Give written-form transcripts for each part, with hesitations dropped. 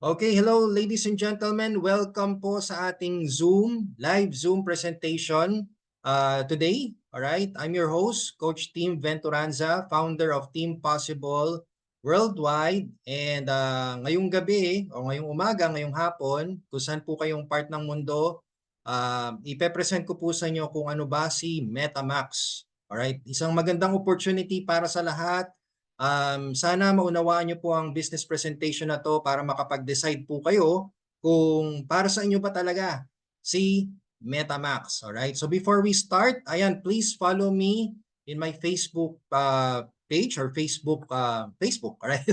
Okay, hello ladies and gentlemen. Welcome po sa ating live Zoom presentation today. All right, I'm your host, Coach Tim Venturanza, founder of Team Possible Worldwide. And ngayong gabi o ngayong umaga, ngayong hapon, kung saan po kayong part ng mundo, ipepresent ko po sa inyo kung ano ba si MetaMax. All right, isang magandang opportunity para sa lahat. Sana maunawaan niyo po ang business presentation na to para makapag-decide po kayo kung para sa inyo ba talaga si MetaMax. Alright? So before we start, ayan, please follow me in my Facebook page or Facebook. Alright?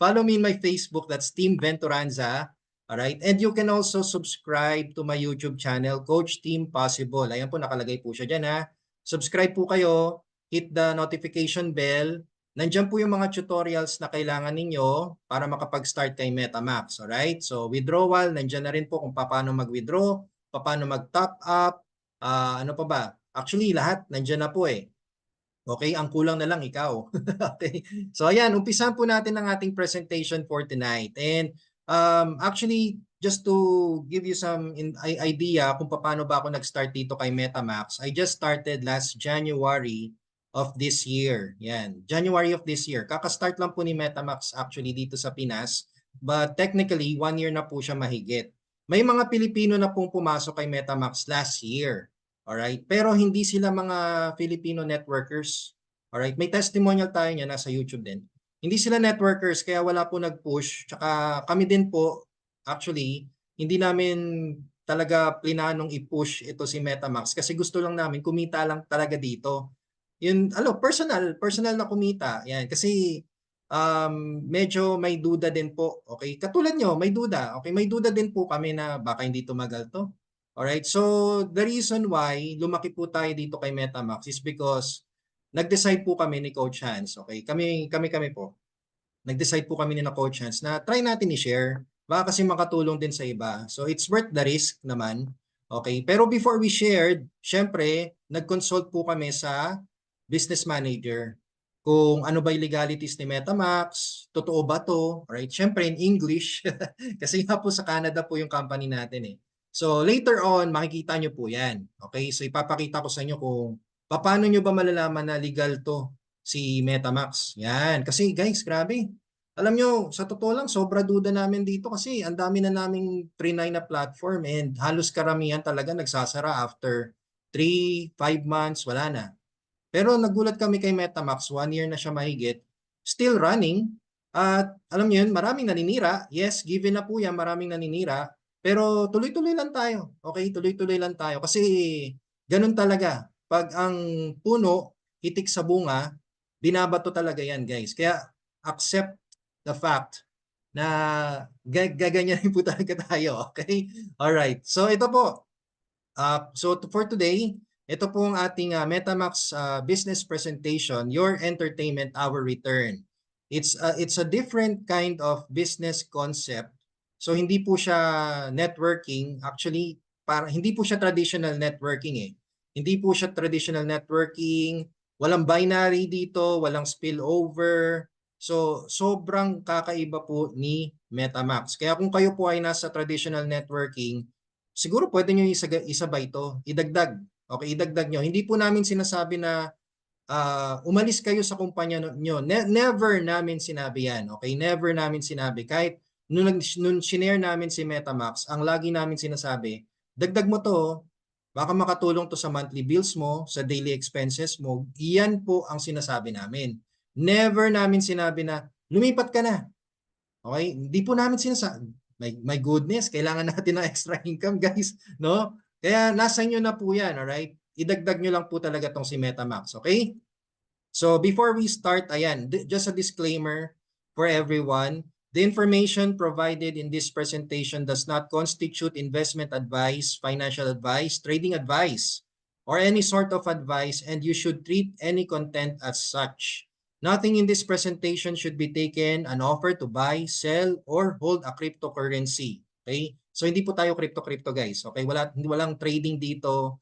Follow me in my Facebook. That's Team Venturanza. Alright? And you can also subscribe to my YouTube channel, Coach Team Possible. Ayan po, nakalagay po siya dyan ha. Subscribe po kayo, hit the notification bell. Nandiyan po yung mga tutorials na kailangan ninyo para makapag-start kay MetaMax. Alright? So withdrawal, nandiyan na rin po kung paano mag-withdraw, paano mag-top up, ano pa ba? Actually, lahat nandiyan na po eh. Okay, ang kulang na lang ikaw. Okay. So ayan, umpisan po natin ang ating presentation for tonight. And actually, just to give you some idea kung paano ba ako nag-start dito kay MetaMax, I just started last January of this year. Yan, January of this year. Kaka-start lang po ni MetaMax actually dito sa Pinas. But technically, 1 year na po siya mahigit. May mga Pilipino na pong pumasok kay MetaMax last year. Alright? Pero hindi sila mga Filipino networkers. Alright? May testimonial tayo niya nasa YouTube din. Hindi sila networkers kaya wala po nag-push. Tsaka kami din po, actually, hindi namin talaga plinanong i-push ito si MetaMax kasi gusto lang namin kumita lang talaga dito. Yun, personal na kumita. Yan, kasi medyo may duda din po. Okay? Katulad nyo, may duda. Okay, may duda din po kami na baka hindi tumagal to. Alright, so the reason why lumaki po tayo dito kay MetaMax is because nag-decide po kami ni Coach Hans, okay? Kami po. Nag-decide po kami ni na Coach Hans na try natin i-share. Baka kasi makatulong din sa iba. So it's worth the risk naman. Okay, pero before we shared, syempre, nag-consult po kami sa business manager kung ano ba yung legalities ni MetaMax, totoo ba to, right? Syempre in English, kasi nga po sa Canada po yung company natin eh. So later on, makikita nyo po yan. Okay, so ipapakita ko sa inyo kung paano nyo ba malalaman na legal to si MetaMax. Yan, kasi guys, grabe. Alam nyo, sa totoo lang, sobra duda namin dito kasi ang dami na naming trinay na platform and halos karamihan talaga nagsasara after 3, 5 months, wala na. Pero nagulat kami kay MetaMax, 1 year na siya mahigit, still running. At alam niyo yun, maraming naninira. Yes, given na po yan, maraming naninira. Pero tuloy-tuloy lang tayo. Okay, tuloy-tuloy lang tayo. Kasi ganun talaga. Pag ang puno, hitik sa bunga, binabato talaga yan guys. Kaya accept the fact na gaganyanin po talaga tayo. Okay? Alright. So ito po. So for today, ito po ang ating MetaMax business presentation, Your Entertainment, Our Return. It's a different kind of business concept. So hindi po siya networking, actually hindi po siya traditional networking eh. Hindi po siya traditional networking, walang binary dito, walang spillover. So sobrang kakaiba po ni MetaMax. Kaya kung kayo po ay nasa traditional networking, siguro pwede nyo isabay ito, idagdag. Okay, idagdag nyo. Hindi po namin sinasabi na umalis kayo sa kumpanya nyo. Never namin sinabi yan. Okay, never namin sinabi. Kahit nung shinare namin si MetaMax, ang lagi namin sinasabi, dagdag mo to, baka makatulong to sa monthly bills mo, sa daily expenses mo. Iyan po ang sinasabi namin. Never namin sinabi na lumipat ka na. Okay? Hindi po namin sinasabi, my goodness, kailangan natin ng extra income, guys, no? Kaya nasa inyo na po 'yan, all right? Idagdag nyo lang po talaga tong si MetaMax, okay? So before we start, ayan, just a disclaimer for everyone. The information provided in this presentation does not constitute investment advice, financial advice, trading advice, or any sort of advice, and you should treat any content as such. Nothing in this presentation should be taken an offer to buy, sell, or hold a cryptocurrency. Okay? So hindi po tayo crypto guys. Okay? Walang trading dito.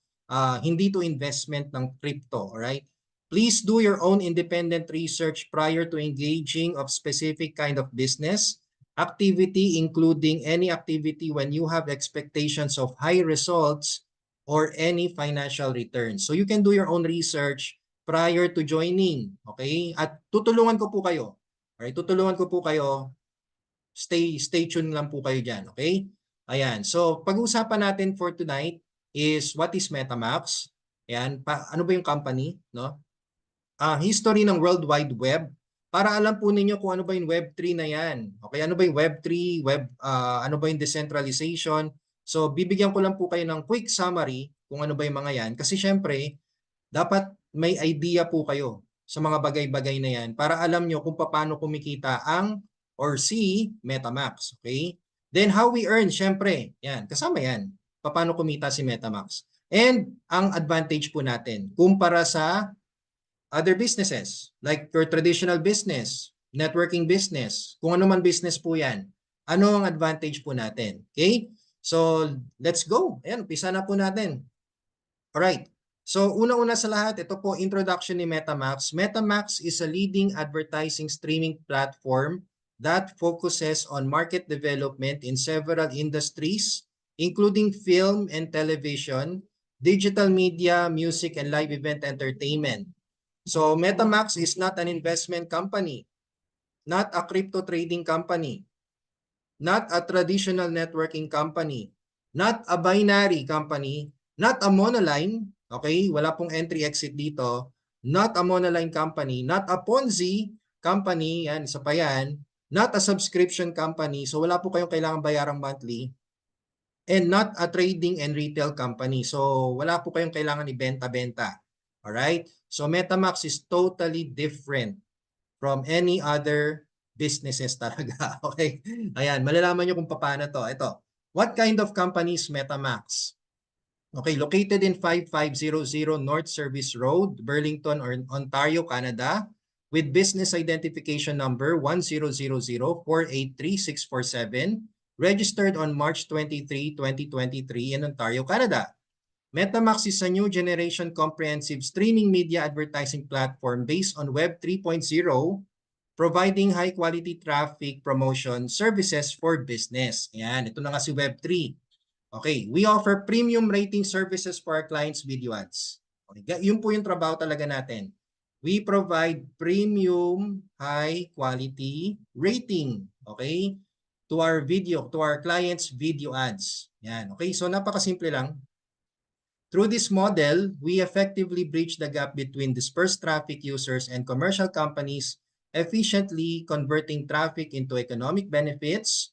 Hindi to investment ng crypto. Alright? Please do your own independent research prior to engaging of specific kind of business. activity including any activity when you have expectations of high results or any financial returns. So you can do your own research prior to joining, okay? At tutulungan ko po kayo. Alright, tutulungan ko po kayo. Stay tuned lang po kayo diyan, okay? Ayan. So pag-uusapan natin for tonight is what is MetaMax? Ayan, ano ba yung company, no? History ng World Wide Web para alam po ninyo kung ano ba yung Web3 na yan. Okay, ano ba yung Web3, ano ba yung decentralization. So, bibigyan ko lang po kayo ng quick summary kung ano ba yung mga yan. Kasi syempre, dapat may idea po kayo sa mga bagay-bagay na yan para alam nyo kung paano kumikita ang or si MetaMax. Okay? Then, how we earn, syempre, yan, kasama yan. Paano kumita si MetaMax. And, ang advantage po natin, kumpara sa other businesses, like your traditional business, networking business, kung ano man business po yan, ano ang advantage po natin? Okay? So, let's go. Ayan, umpisa na po natin. Alright. So, una-una sa lahat, ito po introduction ni MetaMax. MetaMax is a leading advertising streaming platform that focuses on market development in several industries, including film and television, digital media, music, and live event entertainment. So MetaMax is not an investment company, not a crypto trading company, not a traditional networking company, not a binary company, not a monoline, okay? Wala pong entry-exit dito. Not a monoline company, not a Ponzi company, yan, isa pa yan. Not a subscription company, so wala po kayong kailangan bayarang monthly. And not a trading and retail company, so wala po kayong kailangan ibenta-benta. Alright? So MetaMax is totally different from any other businesses talaga. Okay? Ayan, malalaman nyo kung paano to. Ito, what kind of company is MetaMax? Okay, located in 5500 North Service Road, Burlington, Ontario, Canada, with business identification number 1000483647, registered on March 23, 2023 in Ontario, Canada. MetaMax is a new generation comprehensive streaming media advertising platform based on Web 3.0, providing high-quality traffic promotion services for business. Ayan, ito na nga si Web 3. Okay, we offer premium rating services for our clients' video ads. Okay, yun po yung trabaho talaga natin. We provide premium high-quality rating, okay, to our clients' video ads. Yan, okay, so napakasimple lang. Through this model, we effectively bridge the gap between dispersed traffic users and commercial companies, efficiently converting traffic into economic benefits.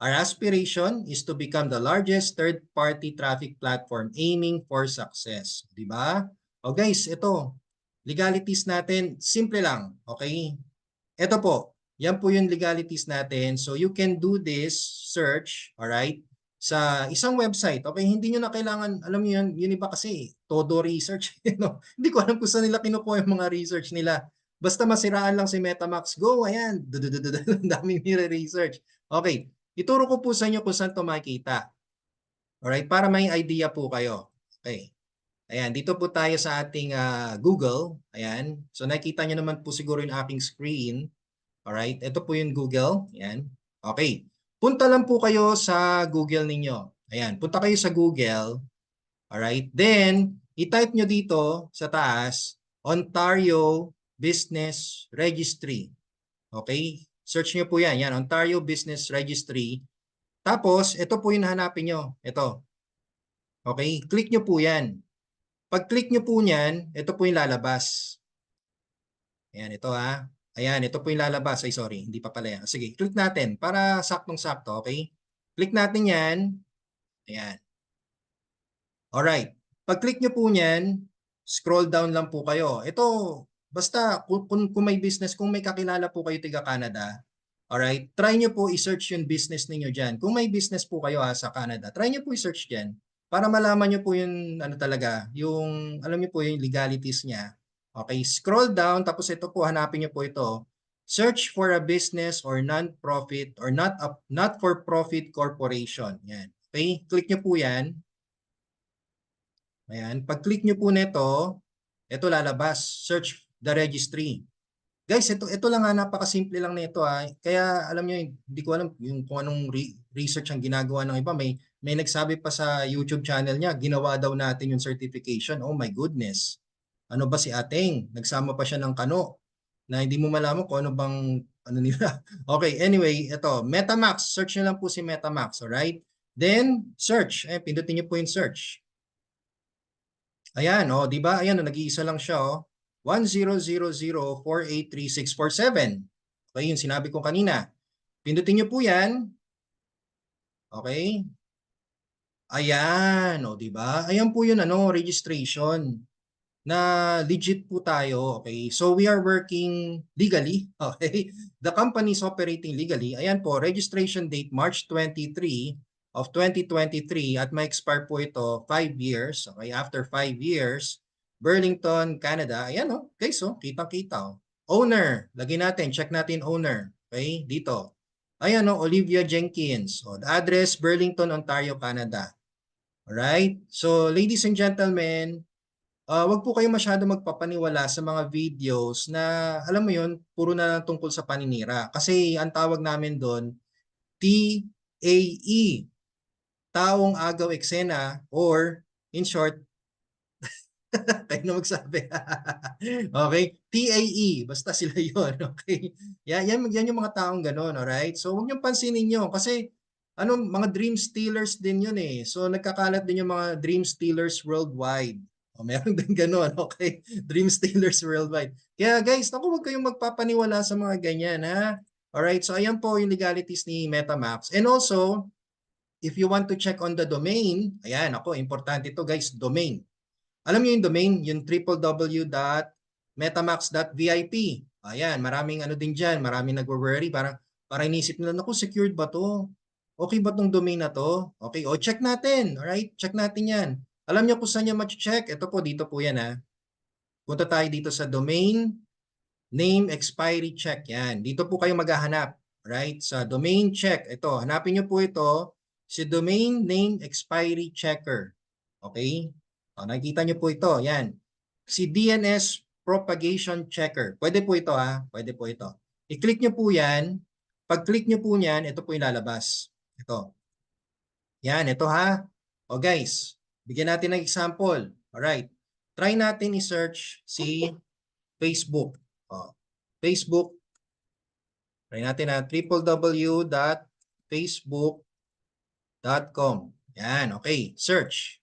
Our aspiration is to become the largest third-party traffic platform aiming for success. Diba? O guys, ito, legalities natin, simple lang. Okay? Ito po, yan po yung legalities natin. So you can do this search, alright? Sa isang website, okay, hindi nyo na kailangan, alam nyo yun iba kasi, todo research. No? Hindi ko alam kung saan nila kinukuha yung mga research nila. Basta masiraan lang si MetaMax, go, ayan, daming nire-research. Okay, ituro ko po sa inyo kung saan ito makikita. Alright, para may idea po kayo. Okay, ayan, dito po tayo sa ating Google. Ayan, so nakikita nyo naman po siguro yung aking screen. Alright, ito po yung Google. Ayan, okay. Punta lang po kayo sa Google ninyo. Ayan, punta kayo sa Google. Alright, then i-type nyo dito sa taas, Ontario Business Registry. Okay, search nyo po yan. Yan, Ontario Business Registry. Tapos, ito po yung hanapin nyo. Ito. Okay, click nyo po yan. Pag click nyo po yan, ito po yung lalabas. Ayan, ito ha. Ayan, ito po yung lalabas. Ay, sorry, hindi pa pala yan. Sige, click natin para saktong-sakto, okay? Click natin yan. Ayan. Alright. Pag-click nyo po niyan, scroll down lang po kayo. Ito, basta kung may business, kung may kakilala po kayo tiga Canada, alright, try nyo po i-search yung business ninyo dyan. Kung may business po kayo sa Canada, try nyo po i-search dyan para malaman nyo po yung ano talaga, yung alam nyo po yung legalities niya. Okay, scroll down, tapos ito po, hanapin nyo po ito. Search for a business or non-profit or not-for-profit corporation. Yan. Okay, click nyo po yan. Ayan, pag-click nyo po nito, ito lalabas, search the registry. Guys, ito lang ha, napakasimple lang nito ha. Kaya alam niyo, hindi ko alam yung kung anong research ang ginagawa ng iba. May nagsabi pa sa YouTube channel niya, ginawa daw natin yung certification. Oh my goodness. Ano ba si Ating? Nagsama pa siya ng kano na hindi mo malaman kung ano bang ano nila. Okay, anyway, ito, MetaMax. Search niyo lang po si MetaMax, alright? Then, search. Pindutin niyo po yung search. Ayan, oh, di ba? Ayan, oh, nag-iisa lang siya, oh. 1000483647. Okay, yung sinabi ko kanina. Pindutin niyo po yan. Okay? Ayan, oh, di ba? Ayan po yun, ano, registration na legit po tayo. Okay? So we are working legally. Okay? The company is operating legally. Ayan po, registration date March 23 of 2023 at may expire po ito 5 years. Okay? After 5 years, Burlington, Canada. Ayan oh, guys oh, kitang-kita oh. Owner, lagay natin, check natin owner. Okay? Dito. Ayan oh, Olivia Jenkins. Oh, the address Burlington, Ontario, Canada. Alright? So ladies and gentlemen, wag po kayo masyado magpapaniwala sa mga videos na alam mo yun, puro na tungkol sa paninira. Kasi ang tawag namin doon, TAE, Taong Agaw Eksena, or in short, kayo na magsabi. Okay? TAE, basta sila yun. Okay? Yan yung mga taong ganun, alright? So huwag niyong pansinin nyo kasi mga dream stealers din yun eh. So nagkakalat din yung mga dream stealers worldwide. Meron din ganun, okay? Dream stealers worldwide. Kaya guys, naku, huwag kayong magpapaniwala sa mga ganyan, ha? Alright, so ayan po yung legalities ni MetaMax. And also, if you want to check on the domain, ayan, ako, importante ito guys, domain. Alam niyo yung domain, yung www.metamax.vip. Ayan, maraming ano din dyan, maraming nagwo-worry, parang inisip nila, naku, secured ba to? Okay ba tong domain na to? Okay, o check natin, alright? Check natin yan. Alam niyo kung saan niya ma-check? Ito po, dito po yan ha. Punta tayo dito sa domain name expiry check. Yan, dito po kayo maghahanap. Alright, sa domain check. Ito, hanapin niyo po ito, si domain name expiry checker. Okay? Nakikita niyo po ito. Yan. Si DNS propagation checker. Pwede po ito ha. Pwede po ito. I-click niyo po yan. Pag-click niyo po yan, ito po yung lalabas. Ito. Yan, ito ha. O guys, bigyan natin ng example. Alright. Try natin i-search si Facebook. Facebook. Try natin na www.facebook.com. Yan, okay. Search.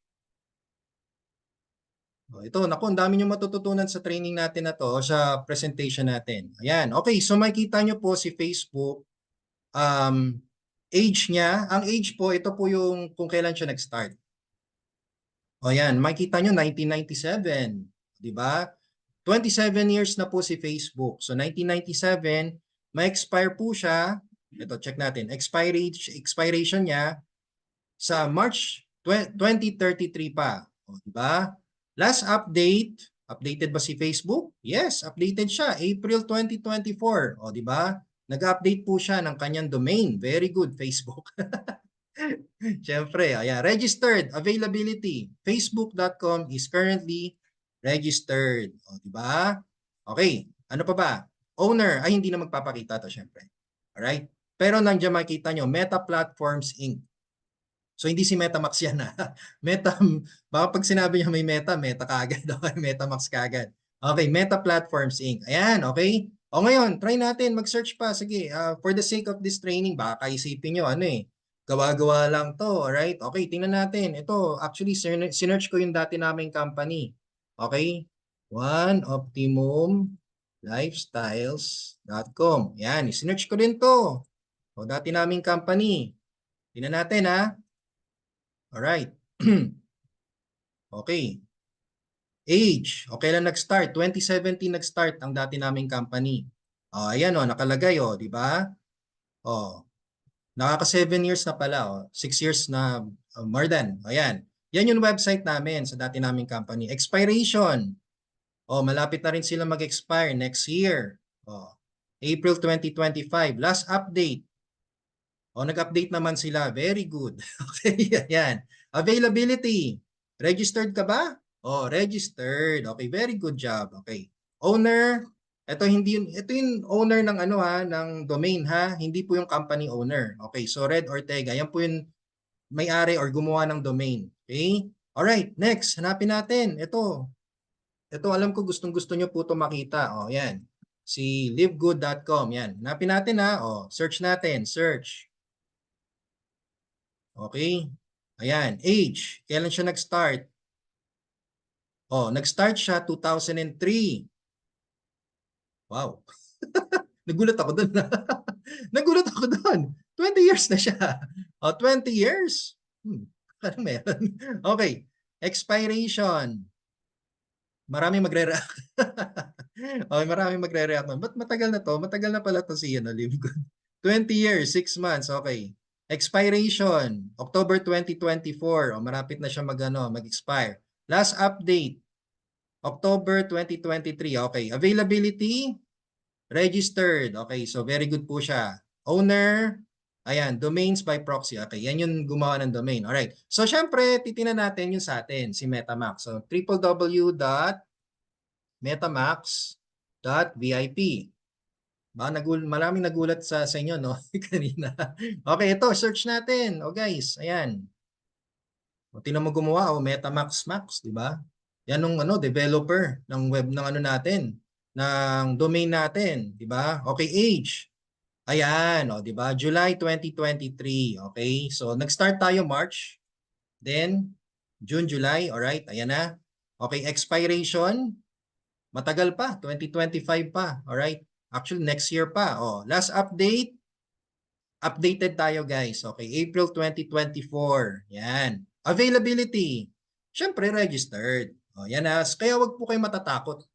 Ito, naku, ang dami nyo matututunan sa training natin na to, sa presentation natin. Ayan, okay. So makikita nyo po si Facebook. Age niya, ang age po, ito po yung kung kailan siya nag-start. O yan, makikita nyo 1997. Di ba? 27 years na po si Facebook. So 1997, may expire po siya. Ito, check natin. Expiration niya sa March 2033 pa. O, di ba? Last update, updated ba si Facebook? Yes, updated siya. April 2024. O, di ba? Nag-update po siya ng kanyang domain. Very good, Facebook. Siyempre, ayan. Registered, availability. Facebook.com is currently registered. O, di ba? Okay, ano pa ba? Owner, ay hindi na magpapakita to syempre. Alright? Pero nandiyan makita nyo, Meta Platforms Inc. So hindi si MetaMax yan ha. Baka pag sinabi niya may Meta kagad. Okay, MetaMax kagad. Okay, Meta Platforms Inc. Ayan, okay? O ngayon, try natin, mag-search pa. Sige, for the sake of this training, baka isipin nyo, gawa-gawa lang to, alright? Okay, tingnan natin. Ito, actually, sinearch ko yung dati naming company. Okay? OneOptimumLifestyles.com. Yan, sinearch ko din to. O, dati naming company. Tingnan natin ha. Alright. Okay. Age. Okay lang nag-start. 2017 nag-start ang dati naming company. Ayan o, nakalagay o, di ba? Nakaka 7 years na pala o. 6 years na more than. Ayan. Yan yung website namin sa dati naming company. Expiration. Malapit na rin sila mag-expire next year. April 2025. Last update. Nag-update naman sila. Very good. Okay, yan. Availability. Registered ka ba? Registered. Okay, very good job. Okay. Owner, Ito yung owner ng ano ha, ng domain ha, hindi po yung company owner. Okay, so Red Ortega, yan po yung may-ari or gumawa ng domain. Okay? Alright, next, hanapin natin. Ito alam ko gustong-gusto nyo po ito makita. O, yan. Si livegood.com. Yan. Hanapin natin ha. O, search natin. Search. Okay. Ayan. Age. Kailan siya nag-start? O, nag-start siya 2003. Wow. Nagulat ako doon. Nagulat ako doon. 20 years na siya. O, 20 years? Parang meron. Okay. Expiration. Maraming magre-react. Okay, maraming magre-react. Ba't matagal na to? Matagal na pala to si Live Good. 20 years, 6 months. Okay. Expiration, October 2024. O, marapit na siya mag-expire. Last update, October 2023. Okay. Availability, registered. Okay, so very good po siya. Owner, ayan, domains by proxy. Okay, yan yung gumawa ng domain. Alright. So, syempre, titingnan natin yung sa atin, si MetaMask. So, www.metamax.vip. Maraming nagulat sa inyo, no? Kanina. Okay, ito, search natin. O guys, ayan. O, tingnan mo gumawa, MetaMax Max, di ba? Yan yung developer ng web ng natin, ng domain natin, di ba? Okay, age. Ayan, o, di ba? July 2023. Okay, so nag-start tayo March, then June, July, all right? Ayan na. Okay, expiration, matagal pa, 2025 pa, all right? Actually, next year pa. Oh, last update, updated tayo guys. Okay, April 2024. Yan. Availability. Syempre, registered. Oh, yan na. Kaya wag po kayong matatakot.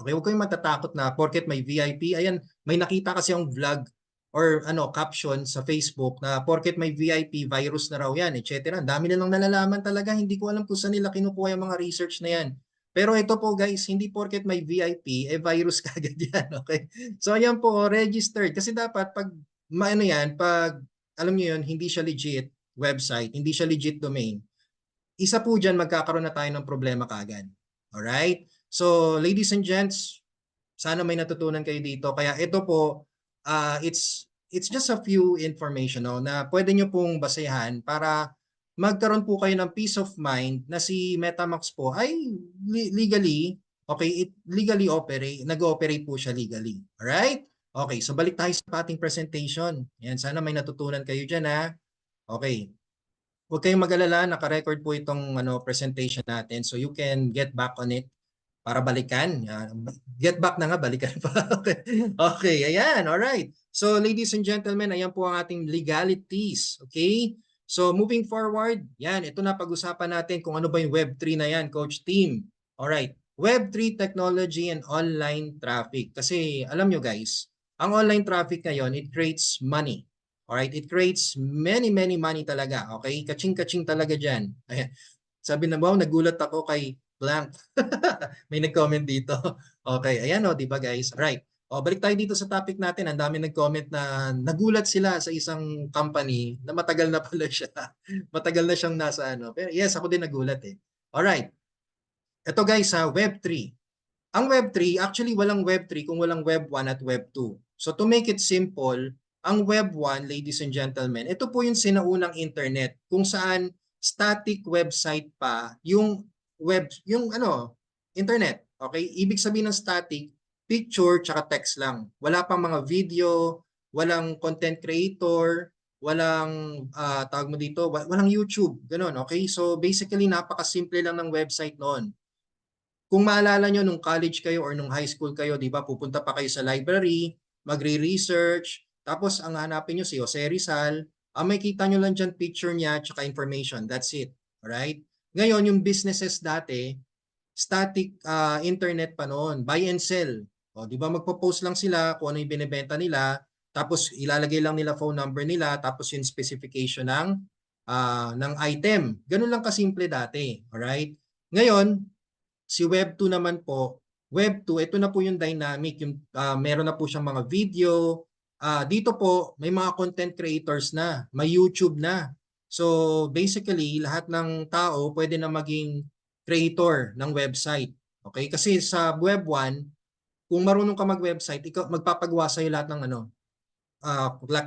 Okay, wag kayong matatakot na porket may VIP. Ayan, may nakita kasi ang vlog or caption sa Facebook na porket may VIP, virus na raw yan, etc. Ang dami nilang nalalaman talaga. Hindi ko alam kung saan nila kinukuha yung mga research na yan. Pero ito po guys, hindi porket may VIP, virus kagad yan. Okay? So ayan po, registered. Kasi dapat pag pag alam niyo yun, hindi siya legit website, hindi siya legit domain, isa po dyan magkakaroon na tayo ng problema kagad. Alright? So ladies and gents, sana may natutunan kayo dito. Kaya ito po, it's just a few information na pwede nyo pong basehan para magkaroon po kayo ng peace of mind na si MetaMask po ay legally, okay, legally nag-ooperate po siya legally. Alright? Okay, so balik tayo sa ating presentation. Yan, sana may natutunan kayo dyan ha. Okay. Huwag kayong mag-alala, naka-record po itong presentation natin so you can get back on it para balikan. Get back na nga, balikan pa. Okay. Okay, ayan, alright. So ladies and gentlemen, ayan po ang ating legalities. Okay? So moving forward, yan, ito na pag-usapan natin kung ano ba yung Web3 na yan, Coach Team. Alright, Web3 technology and online traffic. Kasi alam nyo guys, ang online traffic ngayon, it creates money. Alright, it creates many money talaga. Okay, kaching-kaching talaga dyan. Ayan. Sabi na ba, nagulat ako kay blank. May nag-comment dito. Okay, ayan di ba guys? Right. Balik tayo dito sa topic natin. Ang dami nag-comment na nagulat sila sa isang company na matagal na pala siya. Matagal na siyang nasa Pero yes, ako din nagulat eh. Alright. Ito guys, Web3. Ang Web3, actually walang Web3 kung walang Web1 at Web2. So to make it simple, ang Web1, ladies and gentlemen, ito po yung sinaunang internet kung saan static website pa yung internet. Okay? Ibig sabihin ng static, picture tsaka text lang. Wala pang mga video, walang content creator, walang tawag mo dito, walang YouTube, ganun, okay? So basically napakasimple lang ng website noon. Kung maalala nyo nung college kayo or nung high school kayo, di ba, pupunta pa kayo sa library, magre-research, tapos ang hanapin nyo si Jose Rizal, ang makita nyo lang dyan picture niya tsaka information. That's it. Alright? Ngayon, yung businesses dati, static internet pa noon, buy and sell. O, di ba magpo-post lang sila kung ano yung binebenta nila, tapos ilalagay lang nila phone number nila, tapos yung specification ng item. Ganun lang kasimple dati. Alright? Ngayon, si Web2 naman po, Web2, ito na po yung dynamic, yung meron na po siyang mga video. Dito po, may mga content creators na, may YouTube na. So basically, lahat ng tao pwede na maging creator ng website. Okay? Kasi sa Web1, kung marunong ka mag-website, ikaw magpapagawa sa'yo lahat ng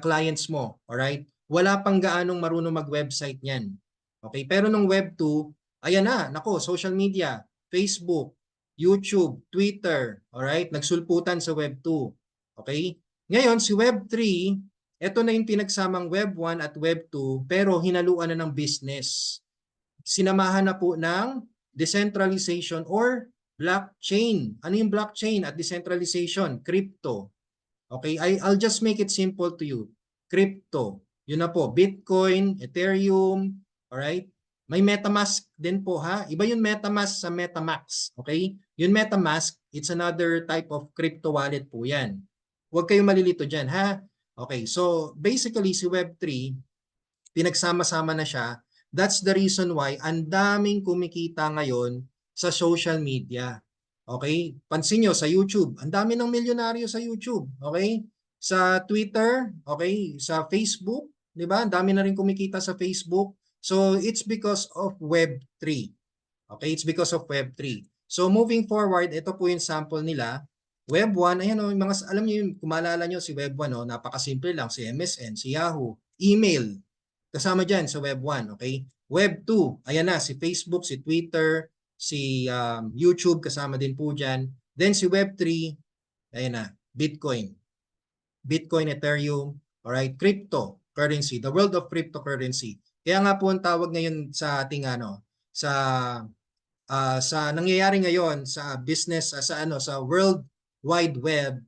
clients mo, alright? Wala pang gaanong marunong mag-website niyan. Okay? Pero nung Web 2, ayan na, nako, social media, Facebook, YouTube, Twitter, alright? Nagsulputan sa Web 2. Okay? Ngayon, si Web 3, ito na yung pinagsamang Web 1 at Web 2, pero hinaluan na ng business. Sinamahan na po ng decentralization or blockchain. Ano yung blockchain at decentralization? Crypto. Okay, I'll just make it simple to you. Crypto. Yun na po, Bitcoin, Ethereum, alright? May MetaMask din po ha. Iba yung MetaMask sa MetaMask, okay? Yung MetaMask, it's another type of crypto wallet po yan. Huwag kayong malilito dyan ha. Okay, so basically si Web3, pinagsama-sama na siya. That's the reason why ang daming kumikita ngayon sa social media. Okay? Pansin nyo sa YouTube, ang dami ng milyonaryo sa YouTube. Okay? Sa Twitter, okay? Sa Facebook, di ba? Ang dami na rin kumikita sa Facebook. So, it's because of Web3. Okay? It's because of Web3. So, moving forward, ito po yung sample nila. Web 1, ayan o, alam niyo yung, kumalala nyo si Web 1, napakasimple lang, si MSN, si Yahoo, email, kasama dyan sa Web 1, okay? Web 2, ayan na, si Facebook, si Twitter, si YouTube, kasama din po dyan. Then si Web 3, ayan na, Bitcoin. Bitcoin, Ethereum, alright, cryptocurrency, the world of cryptocurrency. Kaya nga po ang tawag ngayon sa ating sa nangyayari ngayon sa business, sa World Wide Web,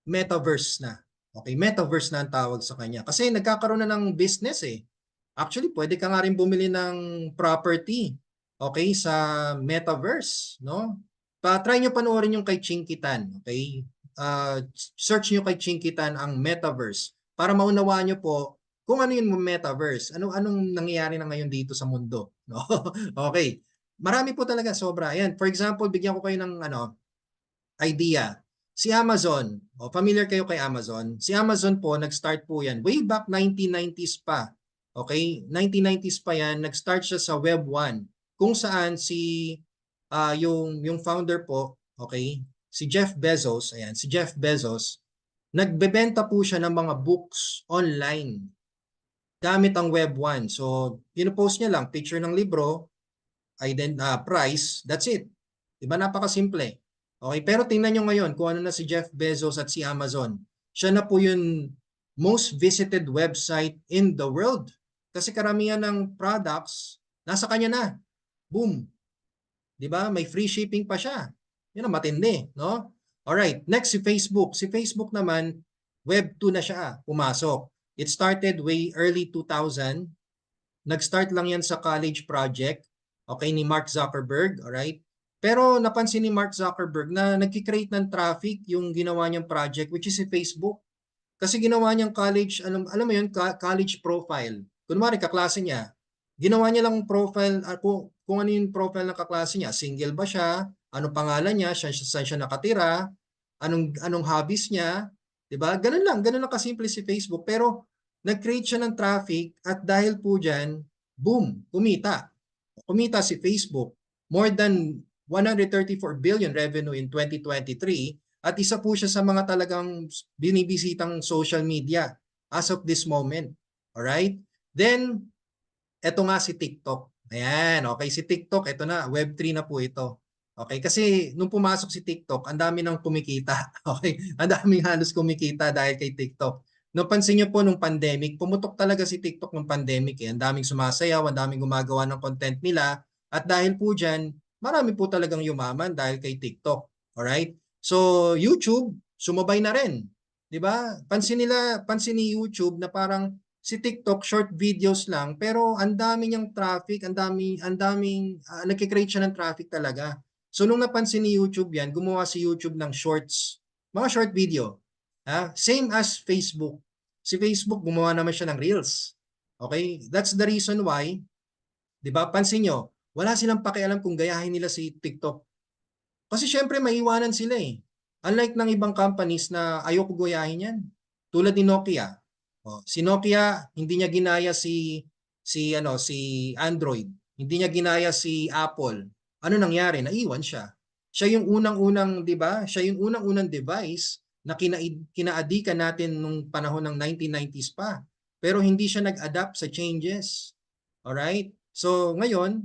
metaverse na. Okay, metaverse na ang tawag sa kanya. Kasi nagkakaroon na ng business eh. Actually, pwede ka nga rin bumili ng property, okay, sa metaverse, no? Try nyo panoorin yung kay Chinkitan, okay? Search nyo kay Chinkitan ang metaverse para maunawaan nyo po kung ano yung metaverse, anong nangyayari na ngayon dito sa mundo, no? Okay. Marami po talaga, sobra. Ayan, for example, bigyan ko kayo ng idea. Si Amazon, familiar kayo kay Amazon? Si Amazon po, nag-start po yan way back 1990s pa. Okay? 1990s pa yan, nag-start siya sa Web 1 kung saan yung founder po, okay, si Jeff Bezos, ayan, si Jeff Bezos, nagbebenta po siya ng mga books online gamit ang Web 1. So, pinopost niya lang picture ng libro, price, that's it. Diba, napakasimple. Okay, pero tingnan nyo ngayon kung ano na si Jeff Bezos at si Amazon. Siya na po yung most visited website in the world. Kasi karamihan ng products, nasa kanya na. Boom. Diba? May free shipping pa siya. Yun ang matindi, no? Alright, next si Facebook. Si Facebook naman, Web 2 na siya, pumasok. It started way early 2000. Nag-start lang yan sa college project, okay, ni Mark Zuckerberg, alright? Pero napansin ni Mark Zuckerberg na nagki-create ng traffic yung ginawa niyang project, which is si Facebook. Kasi ginawa niyang college, alam mo yun, college profile. Kunwari, kaklase niya. Ginawa niya lang profile, kung ano yung profile ng kaklase niya. Single ba siya? Anong pangalan niya? Saan siya nakatira? Anong hobbies niya? Diba? Ganun lang kasimple si Facebook. Pero nag-create siya ng traffic at dahil po dyan, boom, kumita. Kumita si Facebook. More than 134 billion revenue in 2023 at isa po siya sa mga talagang binibisitang social media as of this moment. Alright? Then, eto nga si TikTok. Ayan, okay, si TikTok, eto na, Web3 na po ito. Okay, kasi nung pumasok si TikTok, ang dami nang kumikita. Okay, ang daming halos kumikita dahil kay TikTok. Napansin niyo po nung pandemic, pumutok talaga si TikTok nung pandemic eh. Ang daming sumasayaw, ang daming gumagawa ng content nila. At dahil po dyan, marami po talagang yumaman dahil kay TikTok. Alright? So, YouTube, sumabay na rin. 'Di ba? Pansin ni YouTube na parang si TikTok short videos lang pero ang dami niyang traffic, ang daming nagki-create siya ng traffic talaga. So nung napansin ni YouTube 'yan, gumawa si YouTube ng shorts, mga short video. Same as Facebook. Si Facebook gumawa naman siya ng Reels. Okay? That's the reason why, 'di ba? Pansin niyo, wala silang pakialam kung gayahin nila si TikTok. Kasi syempre maiiwanan sila eh. Unlike ng ibang companies na ayoko gayahin 'yan. Tulad ni Nokia. Si Nokia hindi niya ginaya si Android. Hindi niya ginaya si Apple. Ano nangyari? Naiwan siya. Siya yung unang-unang, 'di ba? Siya yung unang-unang device na kinaadikan natin nung panahon ng 1990s pa. Pero hindi siya nag-adapt sa changes. Alright? So ngayon,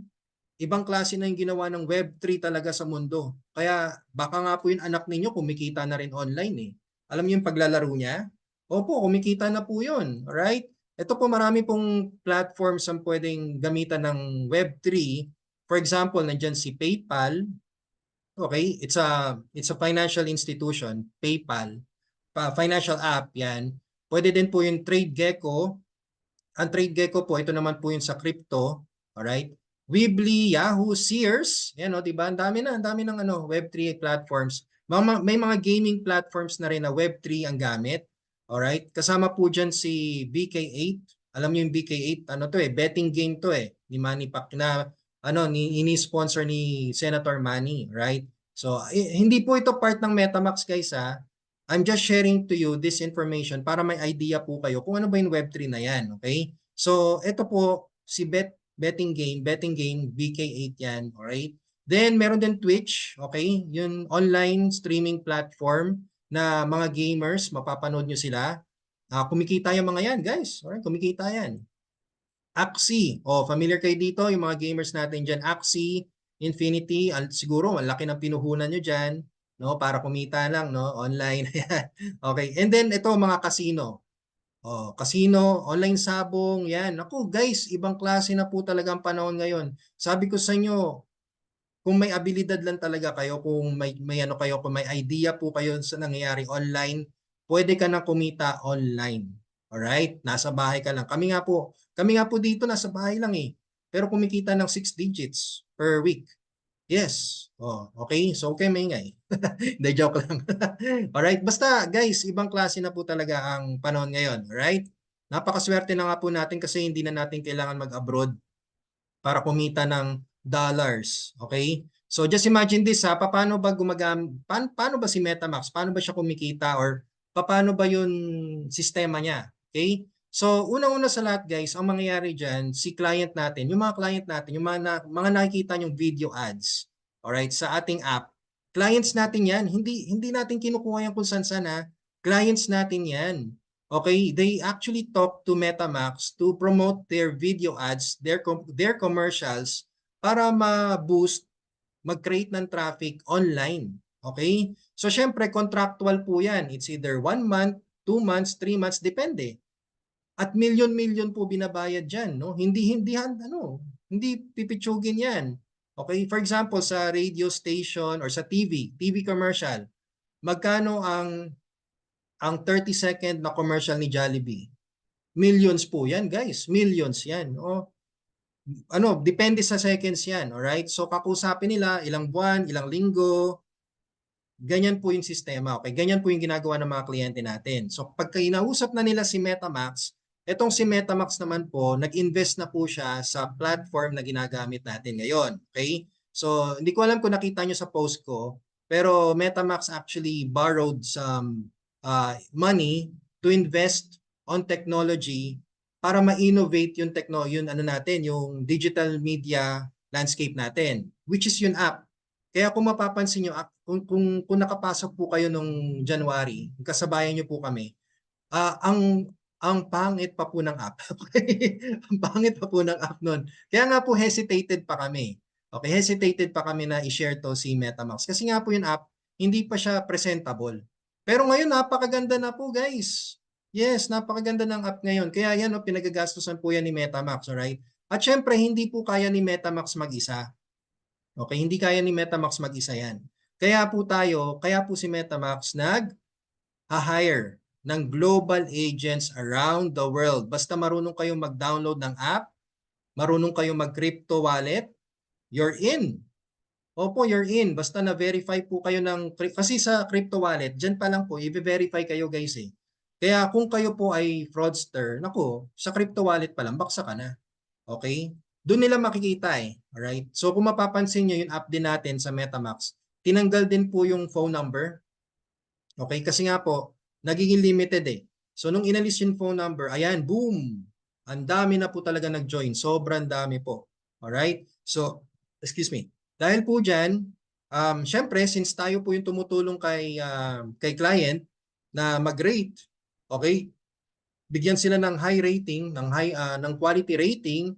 ibang klase na yung ginawa ng Web3 talaga sa mundo. Kaya baka nga po yung anak ninyo kumikita na rin online eh. Alam niyo yung paglalaro niya? Opo, kumikita na po yun. Alright? Ito po marami pong platforms ang pwedeng gamitan ng Web3. For example, nandyan si PayPal. Okay, it's a financial institution, PayPal, financial app 'yan. Pwede din po yung TradeGecko. Ang TradeGecko po, ito naman po yung sa crypto, alright? Weebly, Yahoo, Sears, yan o, di ba? Ang dami ng ano, Web3 platforms. May mga gaming platforms na rin na Web3 ang gamit. Alright? Kasama po dyan si BK8. Alam niyo yung BK8, ano to eh, betting game to eh, ni Manny Pacquiao na ano, ini-sponsor ni Senator Manny, right? So, hindi po ito part ng MetaMask guys ha. I'm just sharing to you this information para may idea po kayo kung ano ba yung Web3 na yan, okay? So, ito po, si betting game, BK8 yan, alright? Then, meron din Twitch, okay? Yung online streaming platform na mga gamers, mapapanood nyo sila. Kumikita yung mga yan, guys. Alright, kumikita yan. Axie. Familiar kayo dito, yung mga gamers natin dyan. Axie, Infinity, siguro malaki ng pinuhunan nyo dyan, no? Para kumita lang, no? Online. Okay. And then, ito, mga casino. Casino, online sabong, yan. Naku, guys, ibang klase na po talaga ang panahon ngayon. Sabi ko sa inyo, kung may abilidad lang talaga kayo, kung may ano kayo, kung may idea po kayo sa nangyayari online, pwede ka na kumita online. Alright? Nasa bahay ka lang. Kami nga po dito nasa bahay lang eh. Pero kumikita ng 6 digits per week. Yes. Okay. So, okay, maingay. Hindi, joke lang. Alright. Basta, guys, ibang klase na po talaga ang panahon ngayon. Alright? Napakaswerte na nga po natin kasi hindi na natin kailangan mag-abroad para kumita ng dollars. Okay? So just imagine this ha, paano ba si MetaMask? Paano ba siya kumikita or paano ba yung sistema niya? Okay? So unang-una sa lahat guys, ang mangyayari diyan, si client natin, yung mga client natin, yung mga nakikita yung video ads, alright, sa ating app, clients natin yan, hindi natin kinukuha yan kung saan-saan ha. Clients natin yan. Okay, they actually talk to MetaMask to promote their video ads, their commercials para ma-boost, mag-create ng traffic online. Okay? So syempre contractual po 'yan. It's either 1 month, 2 months, 3 months depende. At milyon-milyon po binabayad diyan, no? Hindi pipitsugin 'yan. Okay? For example, sa radio station or sa TV commercial, magkano ang 30-second na commercial ni Jollibee? Millions po yan, guys. Millions yan. Depende sa seconds yan. Alright? So, kakusapin nila ilang buwan, ilang linggo. Ganyan po yung sistema. Okay? Ganyan po yung ginagawa ng mga kliyente natin. So, pagka inausap na nila si MetaMask, etong si MetaMask naman po, nag-invest na po siya sa platform na ginagamit natin ngayon. Okay? So, hindi ko alam kung nakita nyo sa post ko, pero MetaMask actually borrowed some money to invest on technology para ma-innovate yung digital media landscape natin, which is yung app. Kaya kung mapapansin nyo, kung nakapasok po kayo nung January, kasabayan nyo po kami, ang pangit pa po ng app. Ang pangit pa po ng app nun. Kaya nga po hesitated pa kami. Okay, hesitated pa kami na i-share to si MetaMask. Kasi nga po yung app, hindi pa siya presentable. Pero ngayon, napakaganda na po guys. Yes, napakaganda ng app ngayon. Kaya yan, pinagagastusan po yan ni MetaMask, alright? At syempre, hindi po kaya ni MetaMask mag-isa. Okay, hindi kaya ni MetaMask mag-isa yan. Kaya po si MetaMask nag-hire ng global agents around the world. Basta marunong kayong mag-download ng app, marunong kayong mag-crypto wallet, you're in. Opo, you're in. Basta na-verify po kayo kasi sa crypto wallet, dyan pa lang po, i-verify kayo guys eh. Kaya kung kayo po ay fraudster, nako, sa crypto wallet pa lang, baksa ka na. Okay? Doon nila makikita eh. Alright? So kung mapapansin nyo yung app din natin sa MetaMask, tinanggal din po yung phone number. Okay? Kasi nga po, nagiging limited eh. So nung inalis yung phone number, ayan, boom! Ang dami na po talaga nag-join. Sobrang dami po. Alright? So, excuse me. Dahil po dyan, Syempre, since tayo po yung tumutulong kay client na mag-rate, okay, bigyan sila ng high rating, ng quality rating,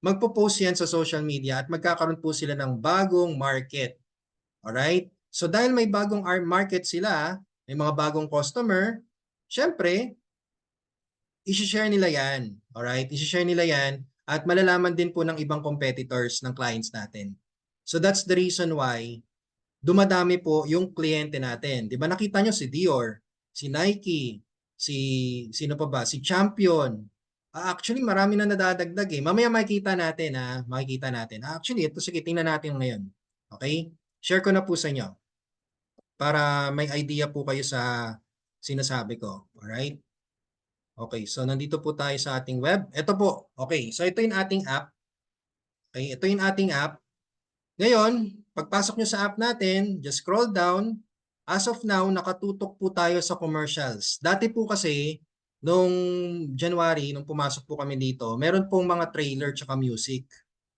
magpo-post yan sa social media at magkakaroon po sila ng bagong market. Alright? So dahil may bagong market sila, may mga bagong customer, syempre, i-share nila yan. Alright? I-share nila yan at malalaman din po ng ibang competitors ng clients natin. So that's the reason why dumadami po yung kliyente natin. 'Di ba nakita nyo si Dior, si Nike, sino pa ba? Si Champion. Actually marami na nadadagdag eh. Mamaya makikita natin makikita natin. Actually ito sige tingnan natin ngayon. Okay? Share ko na po sa inyo para may idea po kayo sa sinasabi ko. Alright? Okay, so nandito po tayo sa ating web. Ito po. Okay, so ito yung ating app. Okay, ito yung ating app. Ngayon, pagpasok nyo sa app natin, just scroll down. As of now, nakatutok po tayo sa commercials. Dati po kasi, nung January, nung pumasok po kami dito, meron pong mga trailer tsaka music.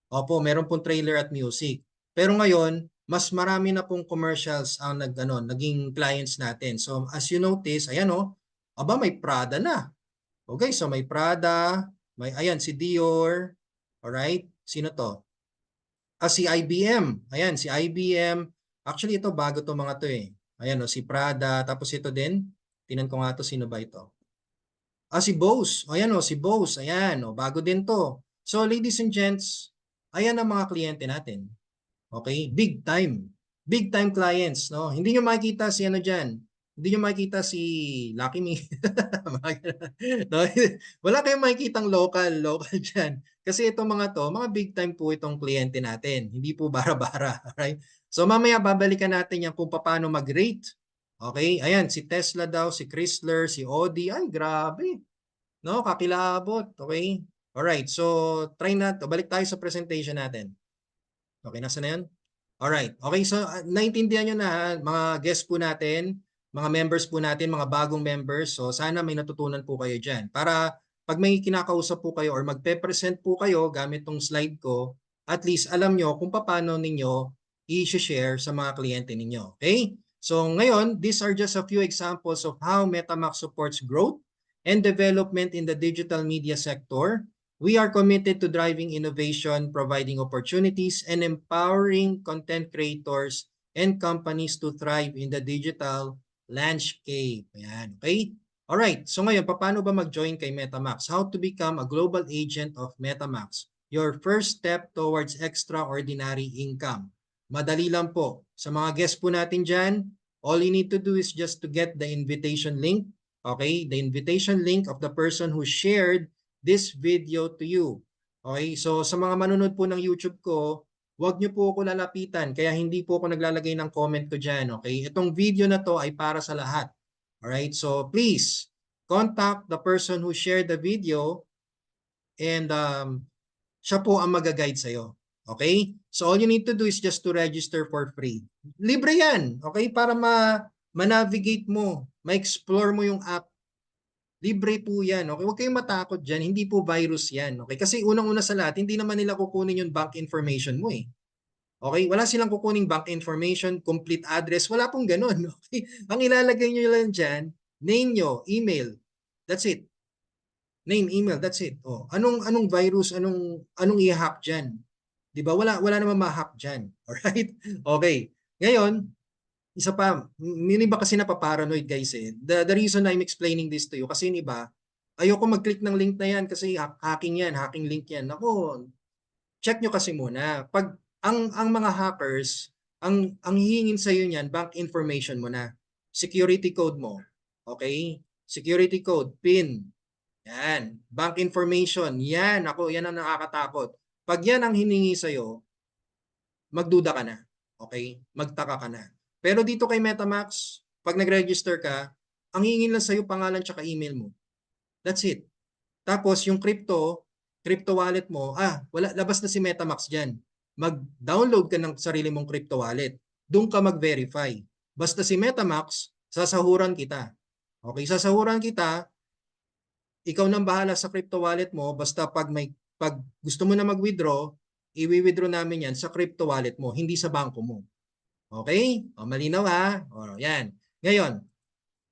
Opo, meron pong trailer at music. Pero ngayon, mas marami na pong commercials ang naging clients natin. So, as you notice, ayan aba may Prada na. Okay, so may Prada, ayan, si Dior. Alright, sino to? Si IBM. Ayan, si IBM. Actually, ito bago to mga to eh. Ayan si Prada. Tapos ito din. Tinan ko nga to, sino ba ito? Si Bose. Ayan si Bose. Ayan bago din to. So, ladies and gents, ayan ang mga kliyente natin. Okay? Big time. Big time clients, no? Hindi nyo makikita si dyan. Hindi nyo makikita si Lucky Me. No? Wala kayong makikitang local dyan. Kasi itong mga big time po itong kliyente natin. Hindi po bara-bara. Right? So mamaya babalikan natin yan kung paano mag-rate. Okay? Ayan, si Tesla daw, si Chrysler, si Audi. Ay, grabe. No? Kakilabot. Okay? Alright, so try natin. Balik tayo sa presentation natin. Okay, nasa na yan? Alright. Okay, so naintindihan nyo na mga guests po natin, mga members po natin, mga bagong members. So sana may natutunan po kayo dyan. Para pag may kinakausap po kayo or magpe-present po kayo gamit tong slide ko, at least alam nyo kung paano ninyo i-share sa mga kliyente ninyo. Okay? So ngayon, these are just a few examples of how MetaMax supports growth and development in the digital media sector. We are committed to driving innovation, providing opportunities, and empowering content creators and companies to thrive in the digital landscape. Ayan, okay? Alright, so ngayon, paano ba mag-join kay MetaMax? How to become a global agent of MetaMax? Your first step towards extraordinary income. Madali lang po. Sa mga guests po natin dyan, all you need to do is just to get the invitation link. Okay, the invitation link of the person who shared this video to you. Okay, so sa mga manunod po ng YouTube ko, huwag niyo po ako lalapitan, kaya hindi po ako naglalagay ng comment ko dyan. Okay, itong video na to ay para sa lahat. Alright, so please, contact the person who shared the video and siya po ang mag-guide sa'yo. Okay? So all you need to do is just to register for free. Libre yan. Okay? Para ma-navigate mo, ma-explore mo yung app. Libre po yan. Okay? Huwag kayong matakot dyan. Hindi po virus yan. Okay? Kasi unang-una sa lahat, hindi naman nila kukunin yung bank information mo eh. Okay? Wala silang kukuning bank information, complete address. Wala pong ganun. Okay? Ang ilalagay nyo lang dyan, name nyo, email. That's it. Name, email, that's it. Anong virus, anong i-hack diyan? 'Di ba? Wala namang ma-hack diyan. All right? Okay. Ngayon, isa pa, yung iba kasi napaparanoid guys eh. The reason I'm explaining this to you kasi yung iba, ayoko mag-click ng link na yan kasi hacking yan, hacking link yan. Ako, check nyo kasi muna. Pag ang mga hackers, ang hihingin sa iyo niyan, bank information mo na. Security code mo. Okay? Security code, PIN, yan. Bank information. Yan. Yan ang nakakatakot. Pag yan ang hiningi sa'yo, magduda ka na. Okay? Magtaka ka na. Pero dito kay MetaMax, pag nag-register ka, ang hingin lang sa'yo pangalan tsaka email mo. That's it. Tapos yung crypto wallet mo, labas na si MetaMax dyan. Mag-download ka ng sarili mong crypto wallet. Doon ka mag-verify. Basta si MetaMax, sasahuran kita. Okay, sasahuran kita, ikaw nang bahala sa crypto wallet mo, basta pag gusto mo na mag-withdraw, i-withdraw namin yan sa crypto wallet mo, hindi sa bangko mo. Okay? O, malinaw ha? O, yan. Ngayon,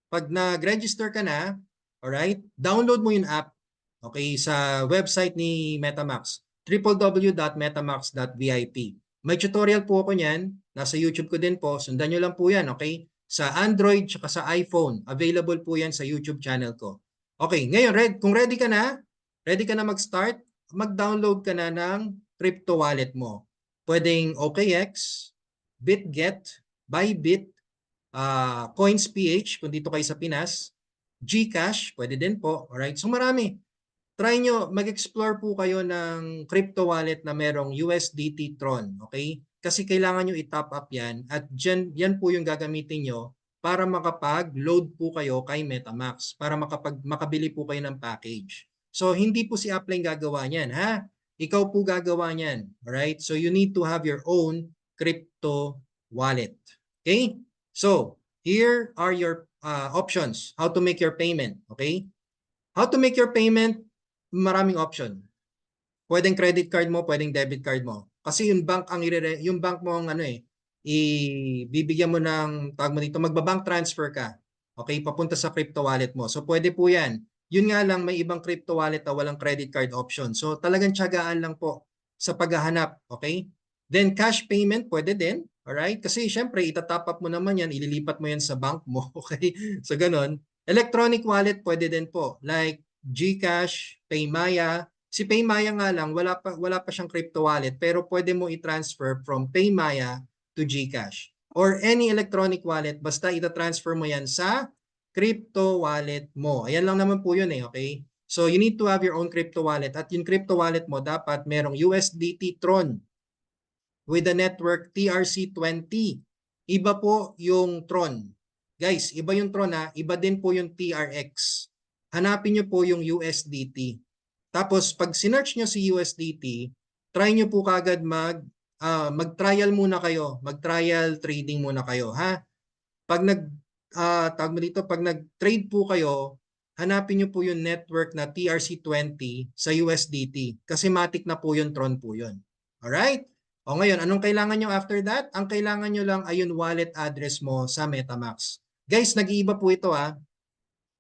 pag nag-register ka na, alright, download mo yung app, okay, sa website ni MetaMask, www.metamax.vip. May tutorial po ako niyan, nasa YouTube ko din po, sundan nyo lang po yan, okay? Sa Android tsaka sa iPhone, available po yan sa YouTube channel ko. Okay, ngayon, kung ready ka na mag-start, mag-download ka na ng crypto wallet mo. Pwedeng OKX, BitGet, Bybit, Coins.ph kung dito kayo sa Pinas, GCash, pwede din po. Alright, so marami. Try nyo, mag-explore po kayo ng crypto wallet na merong USDT Tron, okay? Kasi kailangan nyo i-top up yan at yan po yung gagamitin nyo para makapag-load po kayo kay MetaMask, para makabili po kayo ng package. So, hindi po si Appline gagawa niyan, ha? Ikaw po gagawa niyan, alright? So, you need to have your own crypto wallet, okay? So, here are your options, how to make your payment, okay? How to make your payment, maraming option. Pwedeng credit card mo, pwedeng debit card mo. Kasi yung bank yung bank mo ang ibibigyan mo ng tawag mo dito, magba-bank transfer ka. Okay, papunta sa crypto wallet mo. So pwede po 'yan. Yun nga lang may ibang crypto wallet na walang credit card option. So talagang tiyagaan lang po sa paghahanap, okay? Then cash payment pwede din, alright? Kasi syempre itatop up mo naman 'yan, ililipat mo 'yan sa bank mo, okay? So ganun. Electronic wallet pwede din po, like GCash, Paymaya. Si Paymaya nga lang, wala pa siyang crypto wallet, pero pwede mo i-transfer from Paymaya to GCash. Or any electronic wallet, basta ita-transfer mo yan sa crypto wallet mo. Ayan lang naman po yun okay? So you need to have your own crypto wallet at yung crypto wallet mo dapat merong USDT Tron with the network TRC20. Iba po yung Tron. Guys, iba yung Tron iba din po yung TRX. Hanapin nyo po yung USDT. Tapos pag sinearch nyo si USDT, try nyo po kagad mag-trial muna kayo, mag-trial trading muna kayo, ha? Pag pag nag-trade po kayo, hanapin nyo po yung network na TRC20 sa USDT kasi matik na po yun, Tron po yun. Alright? O ngayon, anong kailangan nyo after that? Ang kailangan nyo lang ay yung wallet address mo sa MetaMask. Guys, nag-iiba po ito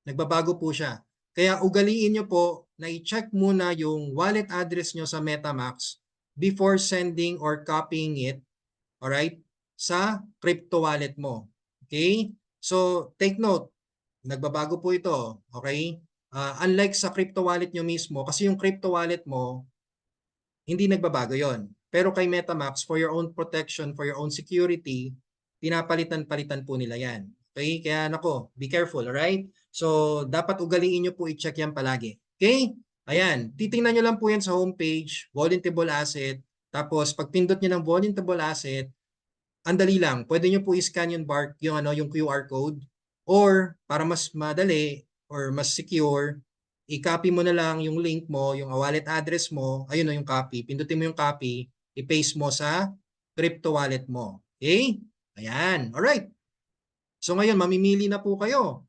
Nagbabago po siya. Kaya ugaliin nyo po na i-check muna yung wallet address nyo sa MetaMask before sending or copying it, alright, sa crypto wallet mo. Okay? So, take note, nagbabago po ito, okay? Unlike sa crypto wallet nyo mismo, kasi yung crypto wallet mo, hindi nagbabago yon. Pero kay MetaMask, for your own protection, for your own security, pinapalitan-palitan po nila yan. Okay? Kaya nako, be careful, alright? So, dapat ugaliin nyo po i-check yan palagi. Okay? Ayan, titingnan nyo lang po yan sa homepage, Voluntable Asset. Tapos, pag pindot nyo ng Voluntable Asset, andali lang, pwede nyo po i-scan yung QR code. Or, para mas madali or mas secure, i-copy mo na lang yung link mo, yung wallet address mo, ayun yung copy. Pindutin mo yung copy, i-paste mo sa crypto wallet mo. Okay? Ayan. Alright. So ngayon, mamimili na po kayo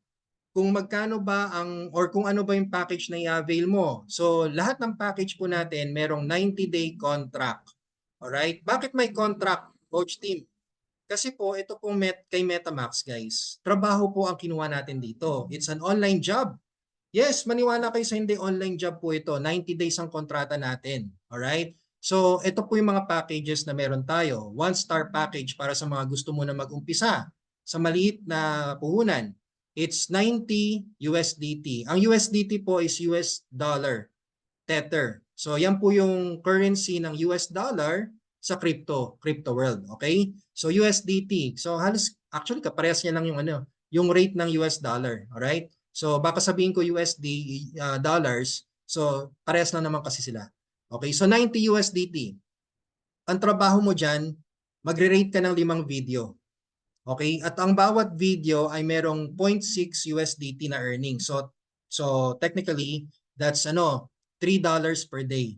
kung magkano ba or kung ano ba yung package na i-avail mo. So lahat ng package po natin, merong 90-day contract. Alright? Bakit may contract, Coach Team? Kasi po, ito pong kay MetaMask, guys, trabaho po ang kinuha natin dito. It's an online job. Yes, maniwala kayo sa hindi, online job po ito. 90 days ang kontrata natin. Alright? So, ito po yung mga packages na meron tayo. 1-star package para sa mga gusto mo na mag-umpisa sa maliit na puhunan. It's 90 USDT. Ang USDT po is US dollar, Tether. So, yan po yung currency ng US dollar sa crypto world. Okay? So, USDT. So, halos, actually, kaparehas niya lang yung rate ng US dollar. Alright? So, baka sabihin ko USD dollars. So, parehas lang naman kasi sila. Okay, so 90 USDT. Ang trabaho mo dyan, magre-rate ka ng 5 video. Okay, at ang bawat video ay merong 0.6 USDT na earning. So technically, that's $3 per day.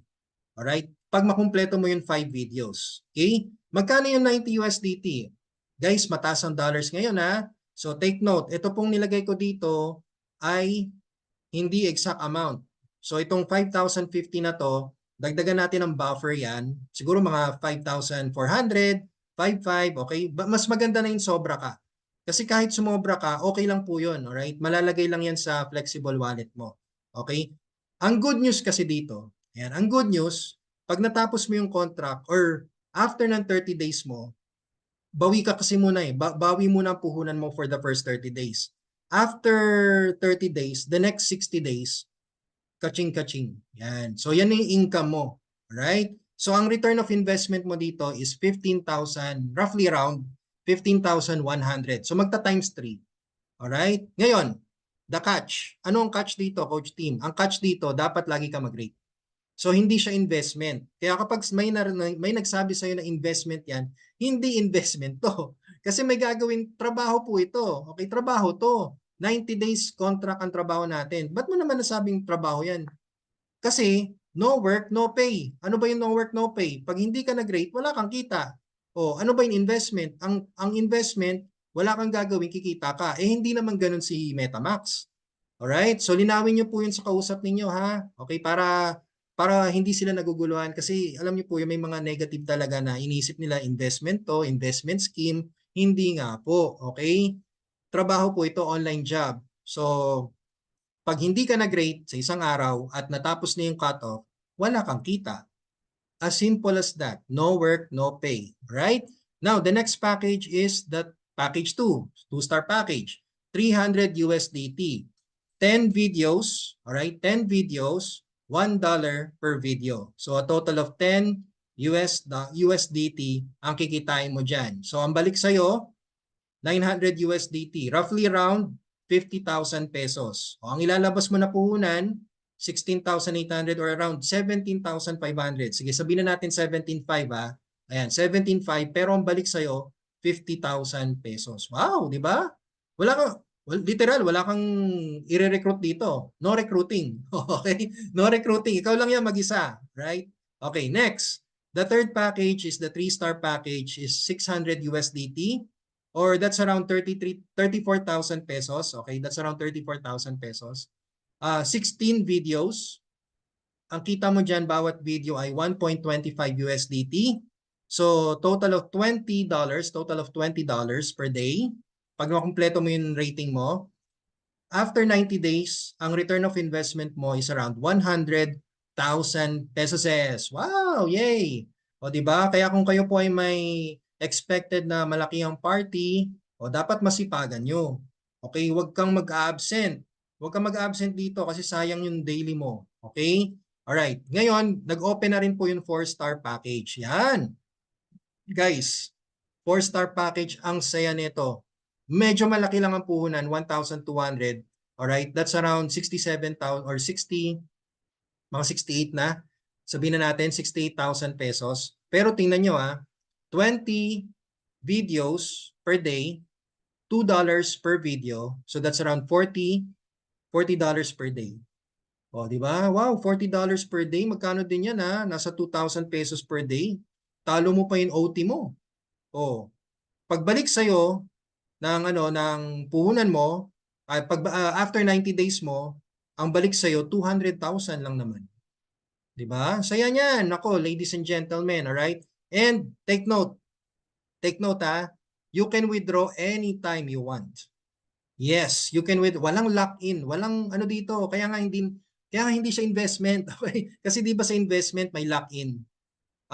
Alright? Pag makumpleto mo yung 5 videos. Okay? Magkano yung 90 USDT? Guys, mataas ang dollars ngayon So take note, ito pong nilagay ko dito ay hindi exact amount. So itong 5,050 na to, dagdagan natin ng buffer yan. Siguro mga 5,400 5.5, okay? Mas maganda na yung sobra ka. Kasi kahit sumobra ka, okay lang po yun, alright? Malalagay lang yan sa flexible wallet mo. Okay? Ang good news kasi dito, yan, ang good news, pag natapos mo yung contract or after ng 30 days mo, bawi ka kasi muna eh. Bawi muna ang puhunan mo for the first 30 days. After 30 days, the next 60 days, kaching-kaching. Yan. So yan yung income mo. Alright? So ang return of investment mo dito is 15,000, roughly around 15,100. So magta times 3. Alright? Ngayon, the catch. Ano ang catch dito, Coach Team? Ang catch dito, dapat lagi ka mag-rate. So hindi siya investment. Kaya kapag may nagsabi sa'yo na investment yan, hindi investment to. Kasi may gagawin, trabaho po ito. Okay, trabaho to. 90 days contract ang trabaho natin. Ba't mo naman nasabing trabaho yan? Kasi no work, no pay. Ano ba yung no work, no pay? Pag hindi ka nag-rate, wala kang kita. O ano ba yung investment? Ang investment, wala kang gagawin, kikita ka. Eh hindi naman ganun si MetaMax. Alright? So linawin niyo po yun sa kausap ninyo ha. Okay, para hindi sila naguguluhan kasi alam niyo po yung may mga negative talaga na inisip nila investment to, investment scheme, hindi nga po, okay? Trabaho po ito, online job. So pag hindi ka nag-rate sa isang araw at natapos na yung cutoff, wala kang kita. As simple as that. No work, no pay. Right? Now, the next package is that package 2, 2-star package. 300 USDT. 10 videos, all right? 10 videos, $1 per video. So a total of 10 USDT ang kikitain mo dyan. So ang balik sa'yo, 900 USDT, roughly around 50,000 pesos. O, ang ilalabas mo na puhunan, 16,800 or around 17,500. Sige, sabihin na natin 17,500 ha. Ayan, 17,500 pero ang balik sa'yo, 50,000 pesos. Wow, di ba? Wala kang, literal, wala kang i-recruit dito. No recruiting. Okay? No recruiting. Ikaw lang yan mag-isa. Right? Okay, next. The third package is the 3-star package is 600 USDT. Or that's around 34,000 pesos. Okay, that's around 34,000 pesos. 16 videos. Ang kita mo dyan, bawat video ay 1.25 USDT. So, total of $20, total of $20 per day. Pag makumpleto mo yung rating mo, after 90 days, ang return of investment mo is around 100,000 pesos. Wow, yay! O, di ba? Kaya kung kayo po ay may expected na malaki ang party, o dapat masipagan nyo. Okay, huwag kang mag-absent. Huwag kang mag-absent dito kasi sayang yung daily mo. Okay? Alright. Ngayon, nag-open na rin po yung 4-star package. Yan. Guys, 4-star package, ang saya nito. Medyo malaki lang ang puhunan, 1,200. Alright, that's around 67,000 or 60, mga 68 na. Sabihin na natin, 68,000 pesos. Pero tingnan nyo 20 videos per day, $2 per video. So that's around $40 per day. O, di ba? Wow, $40 per day. Magkano din yan Nasa 2,000 pesos per day. Talo mo pa yung OT mo. O, pagbalik sa'yo ng puhunan mo, after 90 days mo, ang balik sa'yo, 200,000 lang naman. Di ba? Saya niyan. Nako, ladies and gentlemen, alright? And take note you can withdraw anytime you want. Yes, you can walang lock-in, walang ano dito, kaya nga hindi siya investment. Okay? Kasi di ba sa investment may lock-in.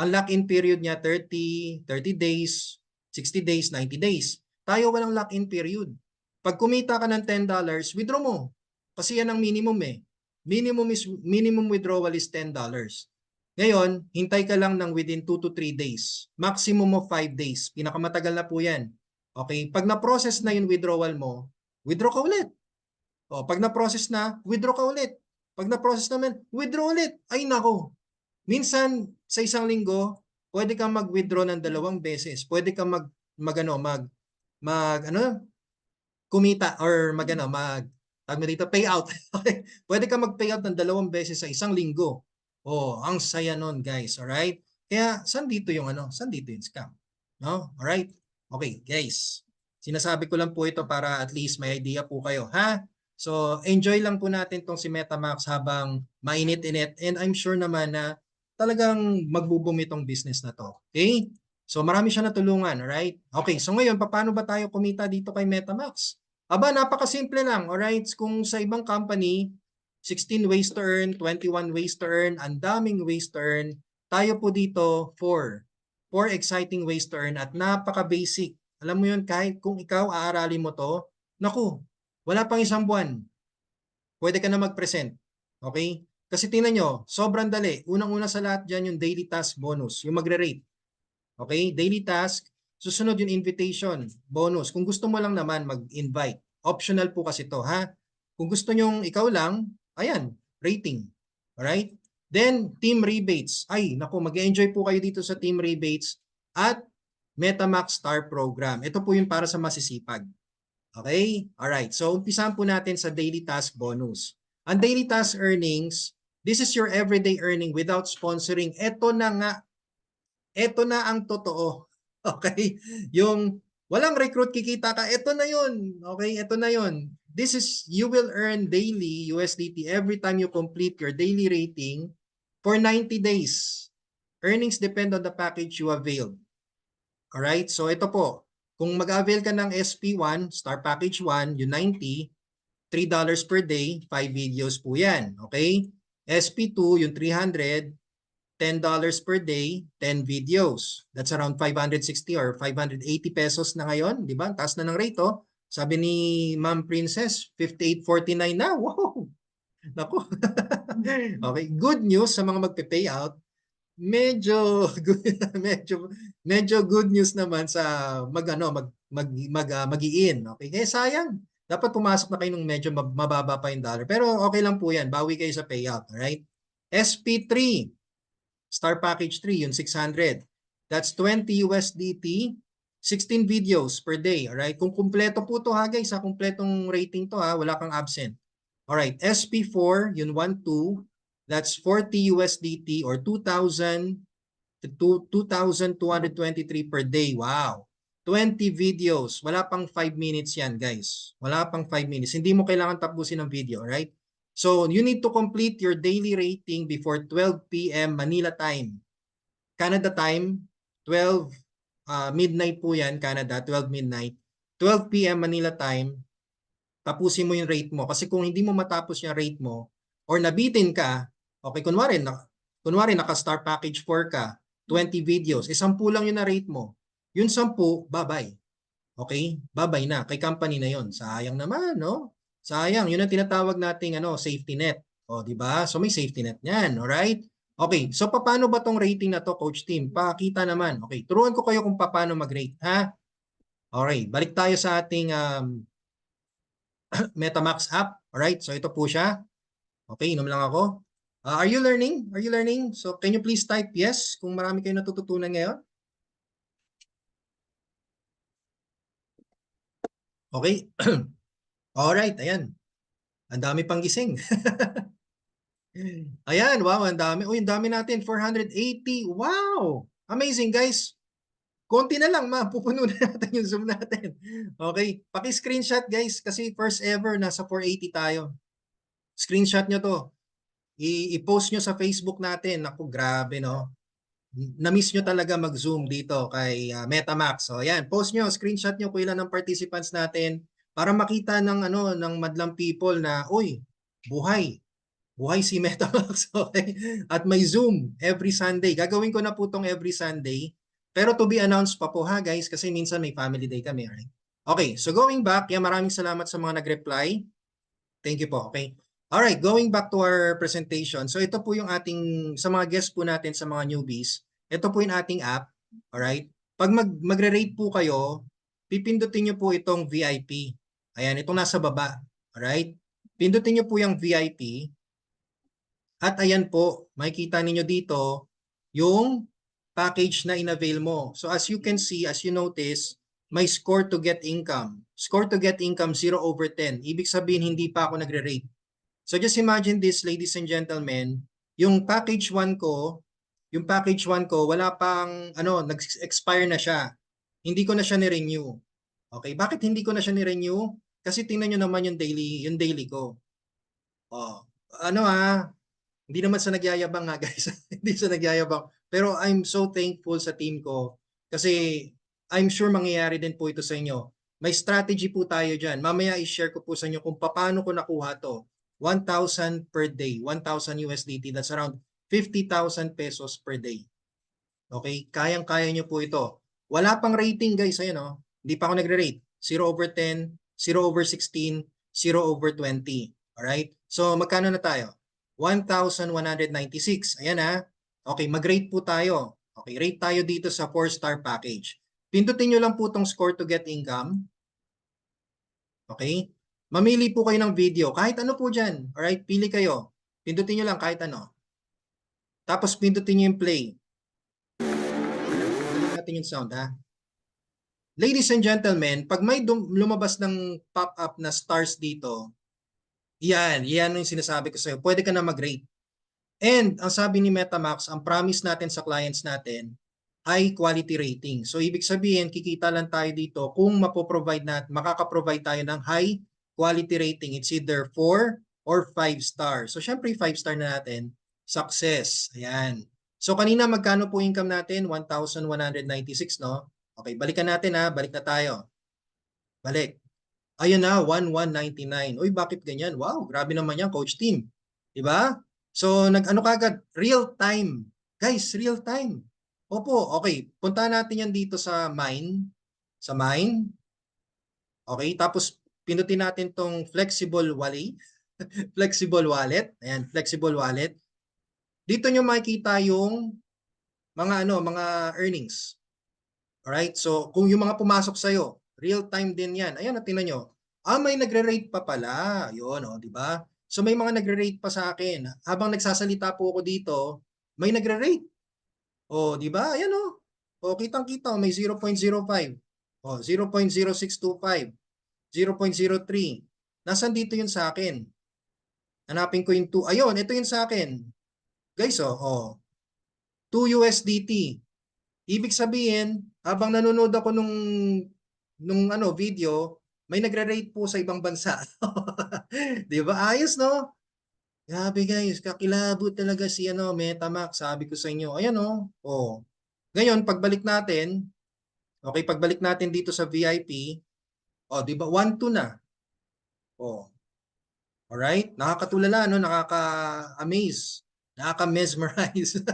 Ang lock-in period niya 30 days, 60 days, 90 days. Tayo walang lock-in period. Pag kumita ka ng $10, withdraw mo. Kasi yan ang minimum eh. Minimum withdrawal is $10. Ngayon, hintay ka lang ng within 2 to 3 days. Maximum of 5 days. Pinakamatagal na po yan. Okay? Pag na-process na yung withdrawal mo, withdraw ka ulit. O, pag na-process na, withdraw ka ulit. Pag na-process naman, withdraw ulit. Ay nako. Minsan, sa isang linggo, pwede kang mag-withdraw ng 2 beses. Pwede kang kumita or payout. Pwede kang mag-payout ng 2 beses sa isang linggo. Oh, ang saya nun, guys. Alright? Kaya, saan dito yung scam? No? Alright? Okay, guys. Sinasabi ko lang po ito para at least may idea po kayo, ha? So, enjoy lang po natin tong si MetaMax habang mainit-init and I'm sure naman na talagang magbo-boom itong business na to. Okay? So marami siya natulungan, alright? Okay, so ngayon, paano ba tayo kumita dito kay MetaMax? Aba, napakasimple lang, alright? Kung sa ibang company, 16 ways to earn, 21 ways to earn, ang daming ways to earn, tayo po dito, 4. 4 exciting ways to earn at napaka-basic. Alam mo yun, kahit kung ikaw aaralin mo to, naku, wala pang isang buwan, pwede ka na mag-present. Okay? Kasi tingnan nyo, sobrang dali. Unang-una sa lahat dyan yung daily task bonus, yung magre-rate. Okay? Daily task. Susunod yung invitation, bonus. Kung gusto mo lang naman mag-invite. Optional po kasi to, ha? Kung gusto nyong ikaw lang, ayan, rating. Alright? Then, team rebates. Ay, naku, mag-enjoy po kayo dito sa team rebates at MetaMax Star Program. Ito po yung para sa masisipag. Okay? Alright. So, umpisahan po natin sa daily task bonus. Ang daily task earnings, this is your everyday earning without sponsoring. Ito na nga. Ito na ang totoo. Okay? Yung walang recruit kikita ka, ito na yun. Okay? Ito na yun. This is, you will earn daily USDT every time you complete your daily rating for 90 days. Earnings depend on the package you availed. Alright? So ito po. Kung mag-avail ka ng SP1, Star Package 1, yung 90, $3 per day, 5 videos po yan. Okay? SP2, yung 300, $10 per day, 10 videos. That's around 560 or 580 pesos na ngayon, di ba? Taas na ng rate, oh. Sabi ni Ma'am Princess, 58.49 na. Wow! Naku. Okay, good news sa mga magpe-payout. Medyo medyo good news naman sa mag-i-in. Okay? Kaya sayang. Dapat pumasok na kayo nung medyo mababa pa yung dollar. Pero okay lang po yan. Bawi kayo sa payout. Alright? SP3. Star Package 3, yung 600. That's 20 USDT, 16 videos per day. Alright? Kung kumpleto po to ha guys, sa kumpletong rating to ha, wala kang absent. Alright, SP4, yun 1.2, that's 40 USDT or 2,000 to 2,223 per day. Wow. 20 videos. Wala pang 5 minutes yan, guys. Wala pang 5 minutes. Hindi mo kailangan tapusin ng video, right? So, you need to complete your daily rating before 12 p.m. Manila time. Canada time, 12 midnight po yan, Canada, 12 midnight. 12 p.m. Manila time, tapusin mo yung rate mo. Kasi kung hindi mo matapos yung rate mo, or nabitin ka, okay, kunwari naka-star package 4 ka, 20 videos, 10 lang yung na-rate mo. Yung 10, bye-bye. Okay? Bye-bye na. Kay company na yon. Sayang naman, no? Sayang. Yun ang tinatawag nating safety net. O, di ba? So, may safety net niyan. Alright? Okay. So, paano ba tong rating na to, Coach Team? Pakita naman. Okay. Turuan ko kayo kung paano mag-rate, ha? Alright. Balik tayo sa ating MetaMax app. Alright, so ito po siya. Okay, inom lang ako. Are you learning? Are you learning? So can you please type yes kung marami kayong natututunan ngayon? Okay. Alright, ayan. Ang dami pang gising. Ayan, wow, ang dami. Uy, ang dami natin, 480. Wow! Amazing, guys. Konti na lang, mapupuno na natin yung Zoom natin. Okay, paki-screenshot guys kasi first ever nasa 480 tayo. Screenshot nyo to. I-post nyo sa Facebook natin. Naku, grabe, no? Na-miss nyo talaga mag-Zoom dito kay MetaMax. So, ayan, post nyo, screenshot nyo kung ilan ng participants natin para makita ng madlang people na, uy, buhay. Buhay si MetaMax. Okay? At may Zoom every Sunday. Gagawin ko na po tong every Sunday. Pero to be announced pa po ha, guys, kasi minsan may family day kami. Right? Okay, so going back, maraming salamat sa mga nag-reply. Thank you po. Okay. All right, going back to our presentation. So ito po yung ating sa mga guests po natin sa mga newbies. Ito po yung ating app. All right? Pag magre-rate po kayo, pipindutin niyo po itong VIP. Ayan, itong nasa baba. All right? Pindutin niyo po yung VIP. At ayan po, makikita niyo dito yung package na inavail mo. So as you can see, as you notice, may score to get income. Score to get income 0/10. Ibig sabihin hindi pa ako nagre-rate. So just imagine this, ladies and gentlemen, yung package 1 ko, wala pang nag-expire na siya. Hindi ko na siya ni-renew. Okay, bakit hindi ko na siya ni-renew? Kasi tingnan niyo naman yung daily ko. Oh, hindi naman sa nagyayabang nga guys. Hindi sa nagyayabang. Pero I'm so thankful sa team ko Kasi I'm sure mangyayari din po ito sa inyo. May strategy po tayo dyan. Mamaya i-share ko po sa inyo kung paano ko nakuha to. 1,000 per day, 1,000 USDT, that's around 50,000 pesos per day. Okay? Kayang-kaya nyo po ito. Wala pang rating guys, ayun oh. Hindi pa ako nagre-rate. 0/10, 0/16, 0/20. Alright? So magkano na tayo? 1,196. Ayan ha. Okay, mag-rate po tayo. Okay, rate tayo dito sa 4-star package. Pindutin nyo lang po itong score to get income. Okay? Mamili po kayo ng video. Kahit ano po dyan. Alright? Pili kayo. Pindutin nyo lang kahit ano. Tapos pindutin nyo yung play. Balik natin yung sound ha. Ladies and gentlemen, pag may lumabas ng pop-up na stars dito, yan yung sinasabi ko sa'yo. Pwede ka na mag-rate. And ang sabi ni MetaMax, ang promise natin sa clients natin, high quality rating. So ibig sabihin, kikita lang tayo dito kung makaka-provide tayo ng high quality rating. It's either 4 or 5 star. So syempre 5 star na natin, success. Ayan. So kanina magkano po income natin? 1,196, no? Okay, balikan natin ha. Balik na tayo. Balik. Ayun na, 1,199. Uy, bakit ganyan? Wow, grabe naman yan, coach team. Diba? So, nag-ano kagad? Real time. Guys, real time. Opo, okay. Punta natin yan dito sa mine. Sa mine. Okay, tapos pinutin natin tong flexible wallet. Flexible wallet. Ayan, flexible wallet. Dito nyo makikita yung mga earnings. Alright, so kung yung mga pumasok sa'yo, real time din yan. Ayan, tingnan nyo. May nagre-rate pa pala. Yun, di ba? So may mga nagre-rate pa sa akin. Habang nagsasalita po ako dito, may nagre-rate. Di ba? Ayan, kitang-kita, may 0.05. 0.0625. 0.03. Nasaan dito yun sa akin? Hanapin ko yung 2. Ayun, ito yun sa akin. Guys, 2 USDT. Ibig sabihin, habang nanonood ako nung video, may nagre-rate po sa ibang bansa. 'Di ba? Ayos, no? Grabe guys, kakilabot talaga si MetaMax, sabi ko sa inyo. Ayan oh. Ngayon, pagbalik natin, okay, pagbalik natin dito sa VIP, 'di ba? 1-2 na. Alright? Nakakatulala, no? Nakaka-amaze. Nakaka-mesmerize.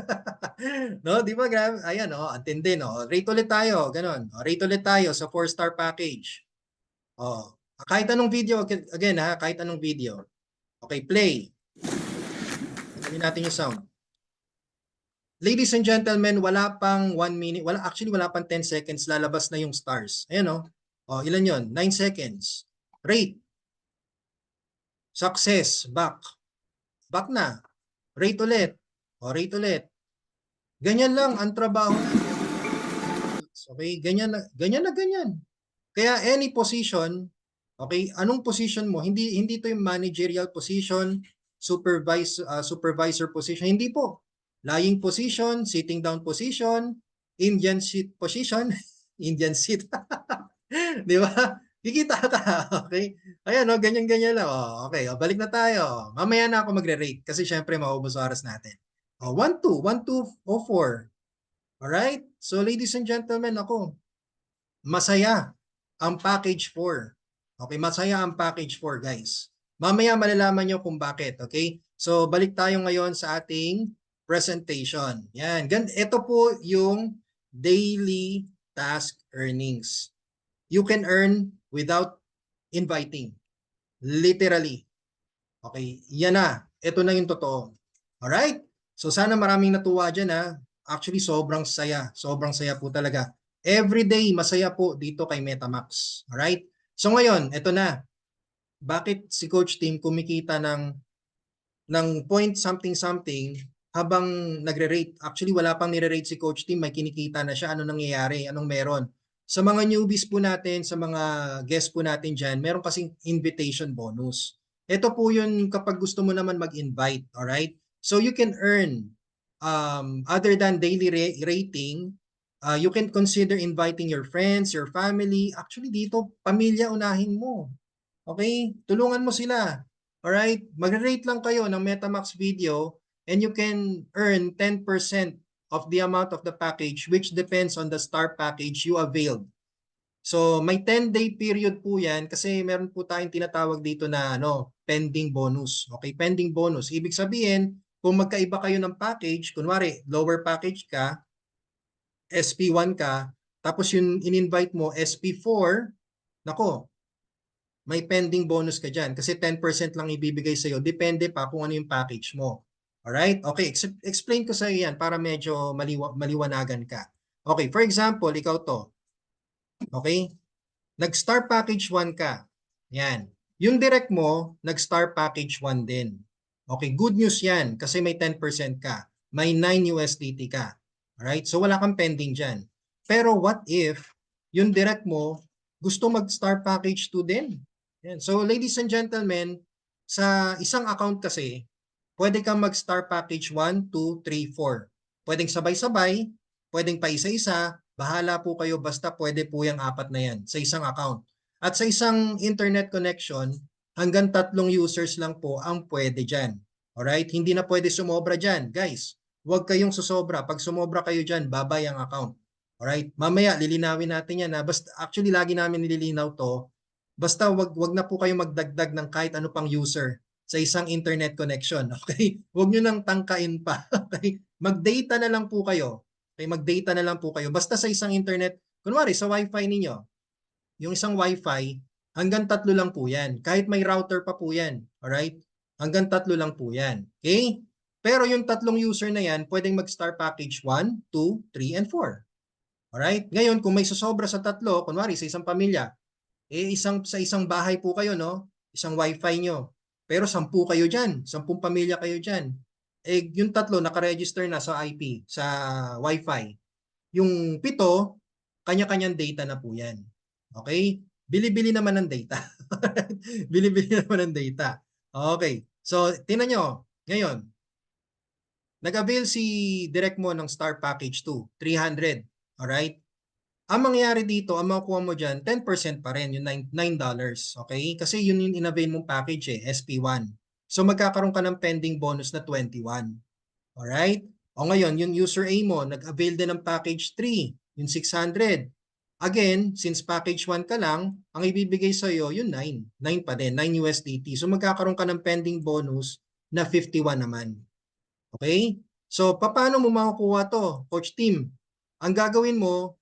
No, di ba? Grabe. Ayan, antindi, no? Rate ulit tayo, ganun. Rate ulit tayo sa 4-star package. Kahit anong video, again ha, kahit anong video. Okay, play. Gawin natin yung sound. Ladies and gentlemen, wala pang 1 minute, wala pang 10 seconds, lalabas na yung stars. Ayan, ilan yon? 9 seconds. Rate. Success. Back. Back na. Rate ulit. Rate ulit. Ganyan lang ang trabaho natin. Okay, ganyan. Kaya any position, okay, anong position mo? Hindi ito yung managerial position, supervisor position, hindi po. Lying position, sitting down position, Indian seat position, Indian seat. Di ba? Kikita ka, okay? Ayan, ganyan-ganyan lang. Okay, balik na tayo. Mamaya na ako magre-rate kasi syempre maubos oras natin. 1-2, 1-2-0-4. Alright? So ladies and gentlemen, masaya ang package 4. Okay, masaya ang package 4, guys. Mamaya malalaman nyo kung bakit, okay? So balik tayo ngayon sa ating presentation. Yan, ito po yung daily task earnings. You can earn without inviting. Literally. Okay, yan na. Ito na yung totoo. Alright? So sana maraming natuwa dyan ha. Actually, sobrang saya. Sobrang saya po talaga. Everyday, masaya po dito kay MetaMax. Alright? So ngayon, ito na. Bakit si Coach Tim kumikita ng point something habang nagre-rate? Actually, wala pang nire-rate si Coach Tim. May kinikita na siya. Ano nangyayari? Anong meron? Sa mga newbies po natin, sa mga guests po natin dyan, meron kasing invitation bonus. Ito po yun kapag gusto mo naman mag-invite, alright? So you can earn, other than daily rating, you can consider inviting your friends, your family. Actually dito, pamilya unahin mo. Okay? Tulungan mo sila. Alright? Mag-rate lang kayo ng MetaMax video and you can earn 10% of the amount of the package which depends on the star package you availed. So may 10-day period po yan kasi meron po tayong tinatawag dito na pending bonus. Okay, pending bonus. Ibig sabihin, kung magkaiba kayo ng package, kunwari lower package ka, SP1 ka, tapos yung in-invite mo SP4, nako, may pending bonus ka dyan kasi 10% lang ibibigay sa'yo. Depende pa kung ano yung package mo. Alright? Okay, explain ko sa'yo yan para medyo maliwanagan ka. Okay, for example, ikaw to. Okay? Nag-star package 1 ka. Yan. Yung direct mo, nag-star package 1 din. Okay, good news yan kasi may 10% ka. May 9 USDT ka. Alright? So wala kang pending dyan. Pero what if yung direct mo gusto mag-star package 2 din? Yan. So ladies and gentlemen, sa isang account kasi, pwede kang mag-star package 1, 2, 3, 4. Pwedeng sabay-sabay, pwedeng pa isa-isa, bahala po kayo basta pwede po yung 4 na yan sa isang account. At sa isang internet connection, hanggang 3 users lang po ang pwede dyan. Alright? Hindi na pwede sumobra dyan. Guys, huwag kayong susobra. Pag sumobra kayo dyan, babay ang account. Alright? Mamaya, lilinawin natin yan. Basta, actually, lagi namin nililinaw to. Basta wag na po kayo magdagdag ng kahit ano pang user sa isang internet connection. Okay? Huwag nyo nang tangkain pa. Okay? Mag-data na lang po kayo. Okay? Mag-data na lang po kayo. Basta sa isang internet, kunwari sa wifi ninyo, yung isang wifi, hanggang 3 lang po yan. Kahit may router pa po yan. Alright? Hanggang 3 lang po yan. Okay? Pero yung 3 user na yan, pwedeng mag-star package 1, 2, 3, and 4. Alright? Ngayon, kung may susobra sa 3, kunwari sa isang pamilya, sa isang bahay po kayo, no? Isang wifi nyo. Pero 10 kayo dyan. 10 pamilya kayo dyan. Yung 3 nakaregister na sa IP, sa wifi. Yung 7, kanya-kanyang data na po yan. Okay? Bili-bili naman ng data. Bili-bili naman ng data. Okay. So, tingnan nyo. Ngayon, nag-avail si direct mo ng Star Package 2, 300. Alright? Ang mangyayari dito, ang makukuha mo dyan, 10% pa rin, yung $9. Okay? Kasi yun yung in-avail mong package SP1. So magkakaroon ka ng pending bonus na 21. Alright? O ngayon, yung user A mo, nag-avail din ng package 3, yung 600. Again, since package 1 ka lang, ang ibibigay sa'yo, yung 9. 9 pa din, 9 USDT. So magkakaroon ka ng pending bonus na 51 naman. Okay? So paano mo makukuha to, Coach Tim? Ang gagawin mo,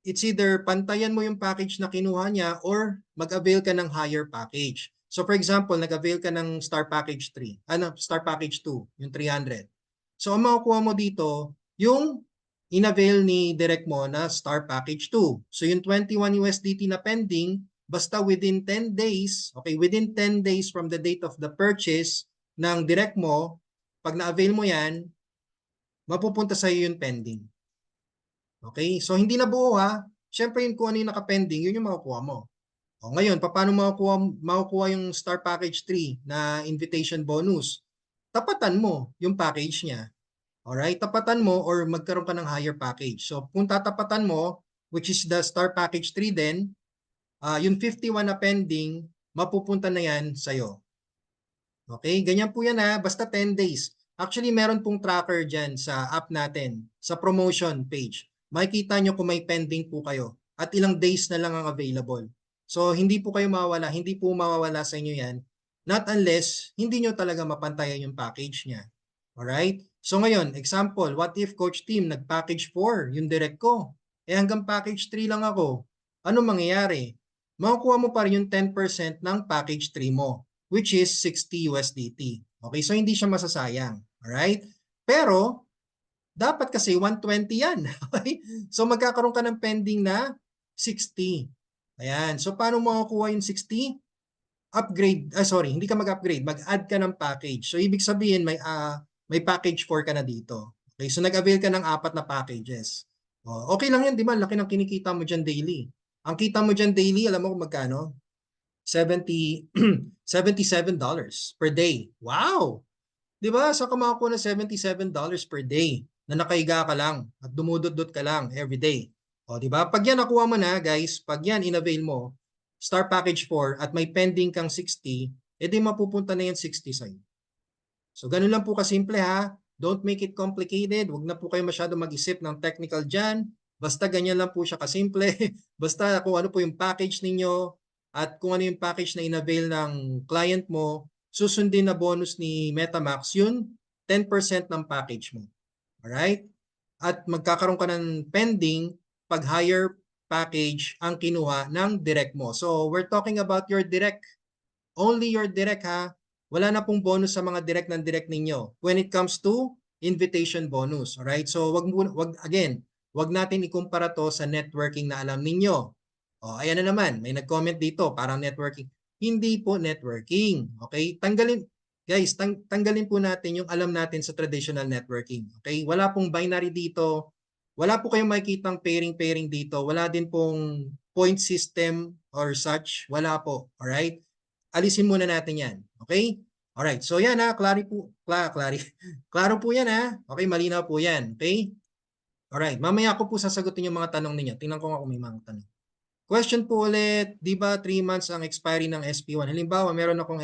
it's either pantayan mo yung package na kinuha niya or mag-avail ka ng higher package. So for example, nag-avail ka ng Star Package 3, Star Package 2, yung 300. So ang makukuha mo dito, yung in-avail ni direct mo na Star Package 2. So yung 21 USDT na pending, basta within 10 days, okay, within 10 days from the date of the purchase ng direct mo, pag na-avail mo yan, mapupunta sa iyo yung pending. Okay? So, hindi na buo ha. Siyempre, kung ano yung nakapending, yun yung makukuha mo. O, ngayon, paano makukuha yung Star Package 3 na invitation bonus? Tapatan mo yung package niya. Alright? Tapatan mo or magkaroon ka ng higher package. So, kung tatapatan mo, which is the Star Package 3 din, yung 51 na pending, mapupunta na yan sa'yo. Okay? Ganyan po yan ha. Basta 10 days. Actually, meron pong tracker dyan sa app natin, sa promotion page. Makikita nyo kung may pending po kayo at ilang days na lang ang available. So, hindi po kayo mawawala, hindi po mawawala sa inyo yan, not unless hindi nyo talaga mapantayan yung package niya. Alright? So ngayon, example, what if Coach Tim nag-package 4, yung direct ko, hanggang package 3 lang ako. Ano mangyayari? Makukuha mo pa rin yung 10% ng package 3 mo, which is 60 USDT. Okay, so hindi siya masasayang. Alright? Pero, dapat kasi 120 yan. Okay? So magkakaroon ka ng pending na 60. Ayan. So paano mo makukuha yung 60? Upgrade, hindi ka mag-upgrade, mag-add ka ng package. So ibig sabihin may package 4 ka na dito. Okay, so nag-avail ka ng 4 na packages. Okay lang yan, di ba? Laki ng kinikita mo dyan daily. Ang kita mo dyan daily, alam mo kung magkano? $77 per day. Wow! Di ba? Saan ka makakuha ng $77 per day na nakahiga ka lang at dumudot-dot ka lang every day? O, di ba? Pag yan nakuha mo na, guys, pag yan in-avail mo, Star Package 4 at may pending kang 60, edi mapupunta na yan 60 sa'yo. So, ganun lang po kasimple ha. Don't make it complicated. Huwag na po kayo masyado mag-isip ng technical dyan. Basta ganyan lang po siya kasimple. Basta kung ano po yung package ninyo at kung ano yung package na in-avail ng client mo, susundin na bonus ni MetaMax yun, 10% ng package mo. Alright? At magkakaroon ka ng pending pag higher package ang kinuha ng direct mo. So, we're talking about your direct. Only your direct ha. Wala na pong bonus sa mga direct ng direct ninyo when it comes to invitation bonus. Alright? So, wag natin ikumpara to sa networking na alam ninyo. O, ayan na naman. May nag-comment dito, parang networking. Hindi po networking. Okay? Tanggalin po natin yung alam natin sa traditional networking. Okay? Wala pong binary dito. Wala po kayong makikitang pairing dito. Wala din pong point system or such. Wala po. Alright? Alisin muna natin yan. Okay? Alright. So yan ha. Klaro po yan ha. Okay, malinaw po yan. Okay? Alright. Mamaya ko po sasagutin yung mga tanong ninyo. Tingnan ko nga kung may mga tanong. Question po ulit, di ba 3 months ang expiry ng SP1? Halimbawa, meron akong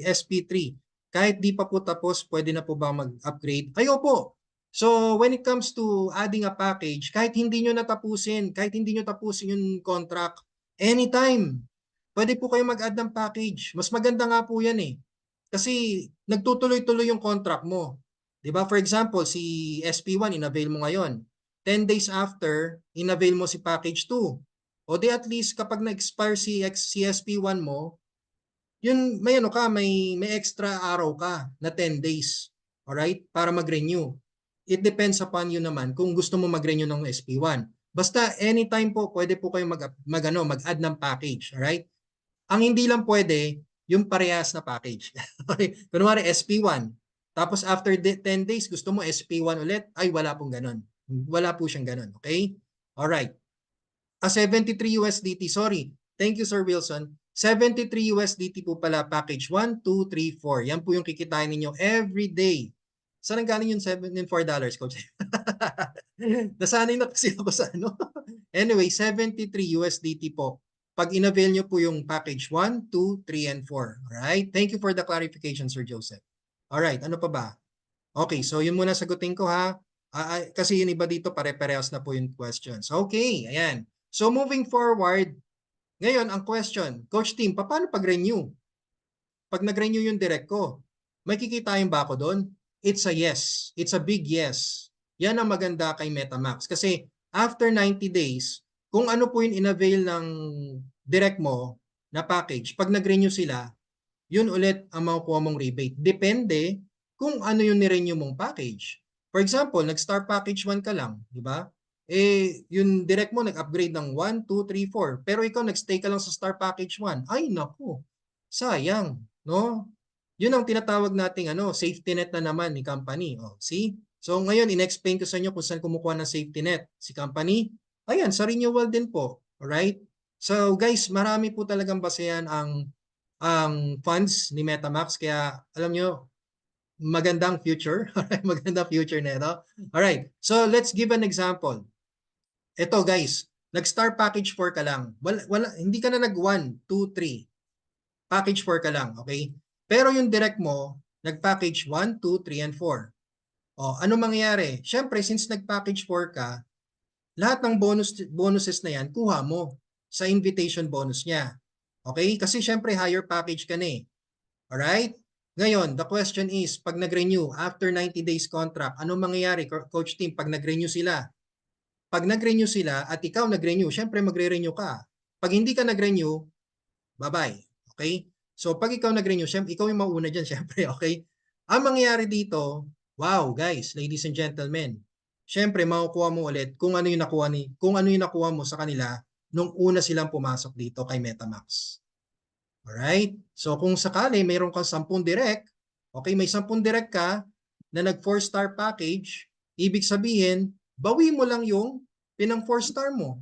SP3. Kahit di pa po tapos, pwede na po ba mag-upgrade? Ay, opo. So, when it comes to adding a package, kahit hindi nyo tapusin yung contract, anytime, pwede po kayo mag-add ng package. Mas maganda nga po yan eh. Kasi nagtutuloy-tuloy yung contract mo. Di ba? For example, si SP1, in-avail mo ngayon. 10 days after, in-avail mo si package 2. O di at least kapag na-expire si CSP1 mo, yun may ano ka, may extra araw ka na 10 days. Alright? Para mag-renew. It depends upon you naman kung gusto mo mag-renew ng SP1. Basta anytime po pwede po kayo mag-add ng package, alright? Ang hindi lang pwede yung parehas na package. Okay? Kunwari SP1, tapos after 10 days gusto mo SP1 ulit, ay wala pong ganun. Wala po siyang ganun, okay? Alright. 73 USDT, sorry. Thank you, Sir Wilson. 73 USDT po pala, package 1, 2, 3, 4. Yan po yung kikitain ninyo every day. Saan ang galing yung $74, Coach? Nasanay na kasi ako sa ano. Anyway, 73 USDT po. Pag in-avail nyo po yung package 1, 2, 3, and 4. Alright? Thank you for the clarification, Sir Joseph. Alright, ano pa ba? Okay, so yun muna sagutin ko ha. Kasi yung iba dito pare-parehas na po yung questions. Okay, ayan. So moving forward, ngayon ang question, Coach Team, paano pag-renew? Pag nag-renew yung direct ko, may kikitain ba ako doon? It's a yes. It's a big yes. Yan ang maganda kay MetaMax. Kasi after 90 days, kung ano po yung in-avail ng direct mo na package, pag nag-renew sila, yun ulit ang makukuha mong rebate. Depende kung ano yung nirenew mong package. For example, nag-star package 1 ka lang, di ba? Eh, yung direct mo nag-upgrade ng 1, 2, 3, 4. Pero ikaw nag-stay ka lang sa star package 1. Ay, naku. Sayang, no? Yun ang tinatawag nating safety net na naman ni company. Oh, see? So ngayon, in-explain ko sa inyo kung saan kumukuha ng safety net si company. Ayan, sa renewal din po. Alright? So guys, marami po talagang basehan ang funds ni MetaMax. Kaya alam nyo, magandang future. Magandang future nito. Alright, so let's give an example. Ito guys, nag-star package 4 ka lang. Hindi ka na nag-1, 2, 3. Package 4 ka lang, okay? Pero yung direct mo, nag-package 1, 2, 3, and 4. O, ano mangyayari? Siyempre, since nag-package 4 ka, lahat ng bonuses na yan, kuha mo sa invitation bonus niya. Okay? Kasi siyempre, higher package ka na eh. Alright? Ngayon, the question is, pag nag-renew, after 90 days contract, anong mangyayari, Coach Team, pag nag-renew sila? Pag nag-renew sila at ikaw nag-renew, syempre magre-renew ka. Pag hindi ka nag-renew, bye-bye. Okay? So, pag ikaw nag-renew, syempre, ikaw yung mauna dyan, syempre, okay? Ang mangyayari dito, wow, guys, ladies and gentlemen, syempre, makukuha mo ulit kung ano yung nakuha mo sa kanila nung una silang pumasok dito kay MetaMax. Alright? So kung sakali mayroon kang 10 direct, okay, may 10 direct ka na nag 4-star package, ibig sabihin, bawi mo lang yung pinang 4-star mo.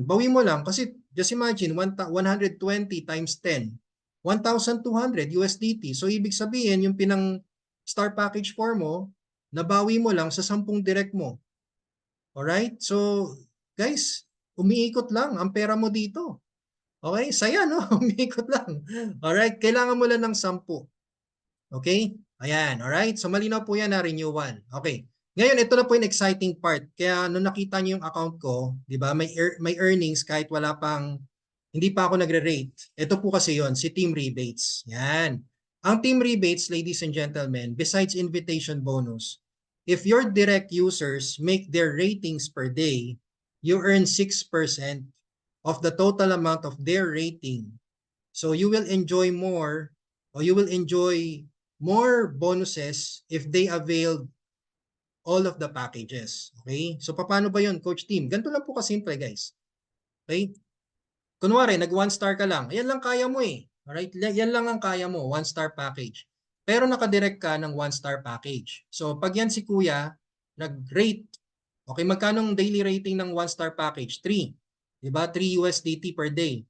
Bawi mo lang kasi just imagine 120 times 10, 1,200 USDT. So ibig sabihin yung pinang star package 4 mo, nabawi mo lang sa 10 direct mo. Alright? So guys, umiikot lang ang pera mo dito. Okay, saya no? Umiikot lang. Alright, kailangan mo lang ng 10. Okay? Ayan, alright? So malinaw po yan na renewal. Okay. Ngayon, ito na po yung exciting part. Kaya nung nakita niyo yung account ko, di ba, may earnings kahit wala pang, hindi pa ako nagre-rate. Ito po kasi yon si Team Rebates. Yan. Ang Team Rebates, ladies and gentlemen, besides invitation bonus, if your direct users make their ratings per day, you earn 6% of the total amount of their rating. So you will enjoy more, or you will enjoy more bonuses if they availed all of the packages. Okay? So paano ba yun, Coach Team? Ganito lang po kasimple, guys. Okay? Kunwari, nag 1 star ka lang. Yan lang kaya mo eh. Alright? Yan lang ang kaya mo, 1 star package. Pero nakadirect ka ng 1 star package. So pag yan si Kuya, nag-rate. Okay, magkano ang daily rating ng 1 star package? 3. Diba? 3 USDT per day.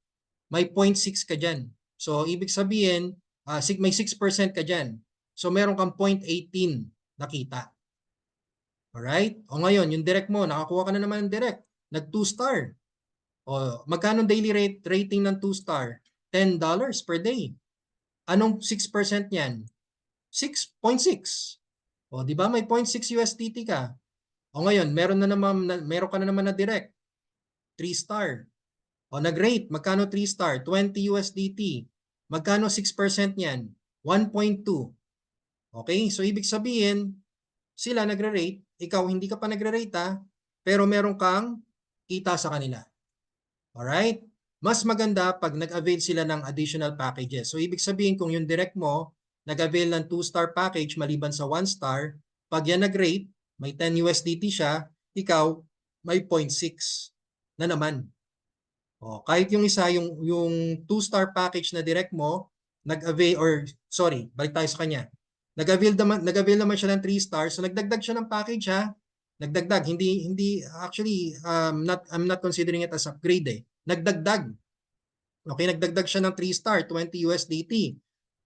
May 0.6 ka dyan. So ibig sabihin, may 6% ka dyan. So meron kang 0.18 nakita. Alright? O ngayon, yung direct mo, nakakuha ka na naman ng direct. Nag 2 star. O magkano daily rating ng 2 star? $10 per day. Anong 6% niyan? 6.6. O di ba may 0.6 USDT ka? O ngayon, meron ka na naman na direct. 3 star. O nag-rate, magkano 3 star? 20 USDT. Magkano 6% niyan? 1.2. Okay? So ibig sabihin, sila nagre-rate, ikaw hindi ka pa nagre-rate pero meron kang kita sa kanila. Alright? Mas maganda pag nag-avail sila ng additional packages. So ibig sabihin kung yung direct mo, nag-avail ng 2-star package maliban sa 1 star, pag yan nag-rate, may 10 USDT siya, ikaw may 0.6 na naman. O, kahit yung isa, yung 2-star package na direct mo, nag-avail, or sorry, balik tayo sa kanya. Nag-avail naman siya ng 3 stars, so nagdagdag siya ng package ha. Nagdagdag, hindi actually I'm not considering it as upgrade eh. Nagdagdag. Okay, nagdagdag siya ng 3 star, 20 USDT.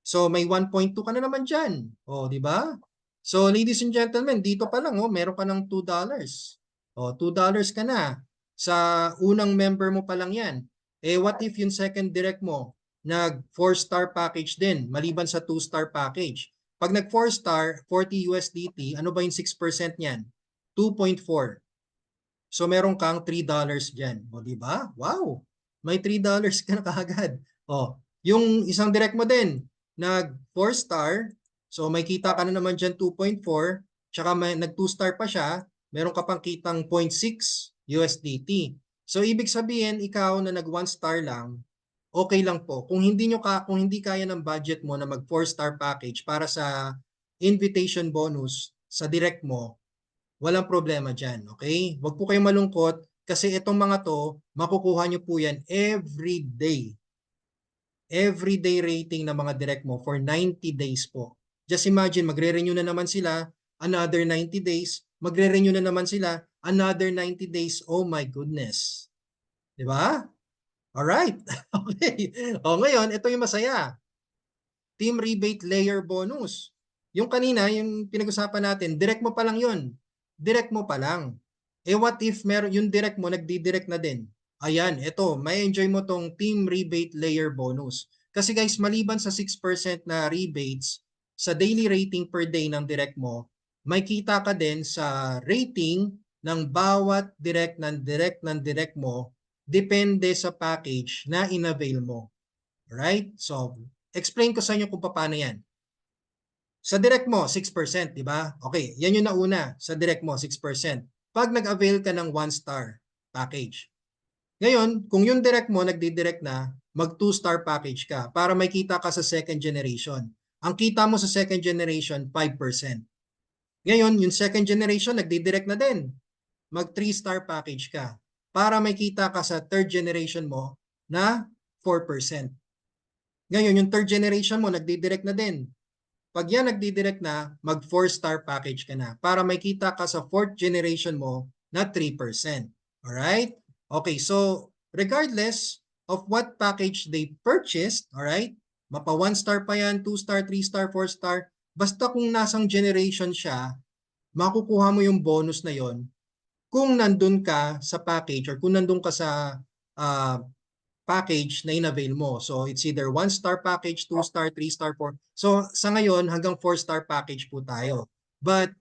So may 1.2 ka na naman diyan. Oh, di ba? So ladies and gentlemen, dito pa lang meron ka ng $2. Oh, $2 ka na. Sa unang member mo pa lang 'yan. Eh what if yung second direct mo nag 4-star package din maliban sa 2-star package? Pag nag 4-star, 40 USDT, ano ba yung 6% niyan? 2.4. So meron kang $3 diyan. O di ba? Wow. May $3 ka na kaagad. O, yung isang direct mo din, nag 4-star, so may kita ka na naman diyan 2.4, tsaka may nag 2-star pa siya, meron ka pang kitang 0.6 USDT. So ibig sabihin ikaw na nag 1-star lang, okay lang po. Kung hindi kaya ng budget mo na mag 4-star package para sa invitation bonus sa direct mo, walang problema dyan, okay? Huwag po kayong malungkot kasi itong mga to, makukuha nyo po yan every day. Everyday rating ng mga direct mo for 90 days po. Just imagine, magre-renew na naman sila, another 90 days, magre-renew na naman sila, another 90 days. Oh my goodness. Di ba? Alright. Okay. O ngayon, ito yung masaya. Team rebate layer bonus. Yung kanina, yung pinag-usapan natin, direct mo pa lang yun. Direct mo pa lang. Eh what if meron yung direct mo, nagdi-direct na din? Ayan, ito, may enjoy mo tong team rebate layer bonus. Kasi guys, maliban sa 6% na rebates, sa daily rating per day ng direct mo, may kita ka din sa rating ng bawat direct mo, depende sa package na inavail mo. Right? So, explain ko sa inyo kung paano yan. Sa direct mo, 6%, di ba? Okay, yan yung nauna. Sa direct mo, 6%. Pag nag-avail ka ng 1-star package. Ngayon, kung yung direct mo, nagdi-direct na, mag 2-star package ka para may kita ka sa second generation. Ang kita mo sa second generation, 5%. Ngayon, yung second generation, nagdi-direct na din. Mag 3-star package ka para may kita ka sa third generation mo na 4%. Ngayon, yung third generation mo, nagdi-direct na din. Pag yan nagdi-direct na, mag 4-star package ka na para may kita ka sa fourth generation mo na 3%. Alright? Okay, so regardless of what package they purchased, alright, mapa 1-star pa yan, 2-star, 3-star, 4-star, basta kung nasang generation siya, makukuha mo yung bonus na yon kung nandun ka sa package or kung nandun ka sa package na in-avail mo. So it's either 1-star package, 2-star, 3-star, 4. So sa ngayon hanggang 4-star package po tayo. But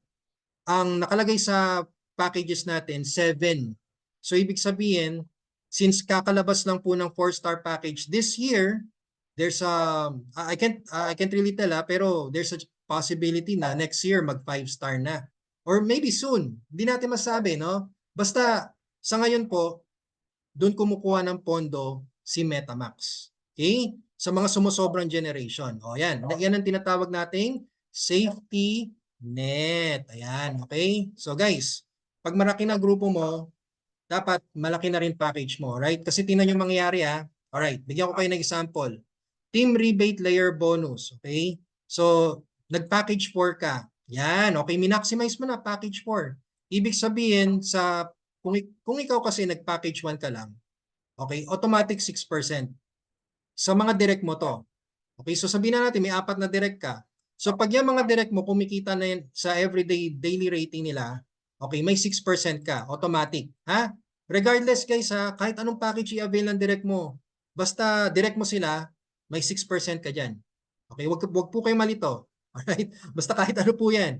ang nakalagay sa packages natin 7. So ibig sabihin, since kakalabas lang po ng 4-star package this year, there's I can't really tell pero there's a possibility na next year mag 5-star na. Or maybe soon. Hindi natin masabi, no? Basta sa ngayon po, doon kumukuha ng pondo si MetaMax. Okay? Sa mga sumusobrang generation. O yan. Yan ang tinatawag nating safety net. Ayan. Okay? So guys, pag malaki na grupo mo, dapat malaki na rin package mo. Right? Kasi tingnan yung mangyayari ha. Alright. Bigyan ko kayo ng example. Team rebate layer bonus. Okay? So, nag-package 4 ka. Yan. Okay. Minaximize mo na package 4. Ibig sabihin sa kung ikaw kasi nag-package 1 ka lang, okay, automatic 6%. Sa mga direct mo to. Okay, so sabihin na natin may 4 na direct ka. So pag yung mga direct mo kumikita na yun sa everyday daily rating nila, okay, may 6% ka, automatic. Ha? Regardless guys ha, kahit anong package i-avail ng direct mo, basta direct mo sila, may 6% ka dyan. Okay, wag po kayo malito. Alright? Basta kahit ano po yan.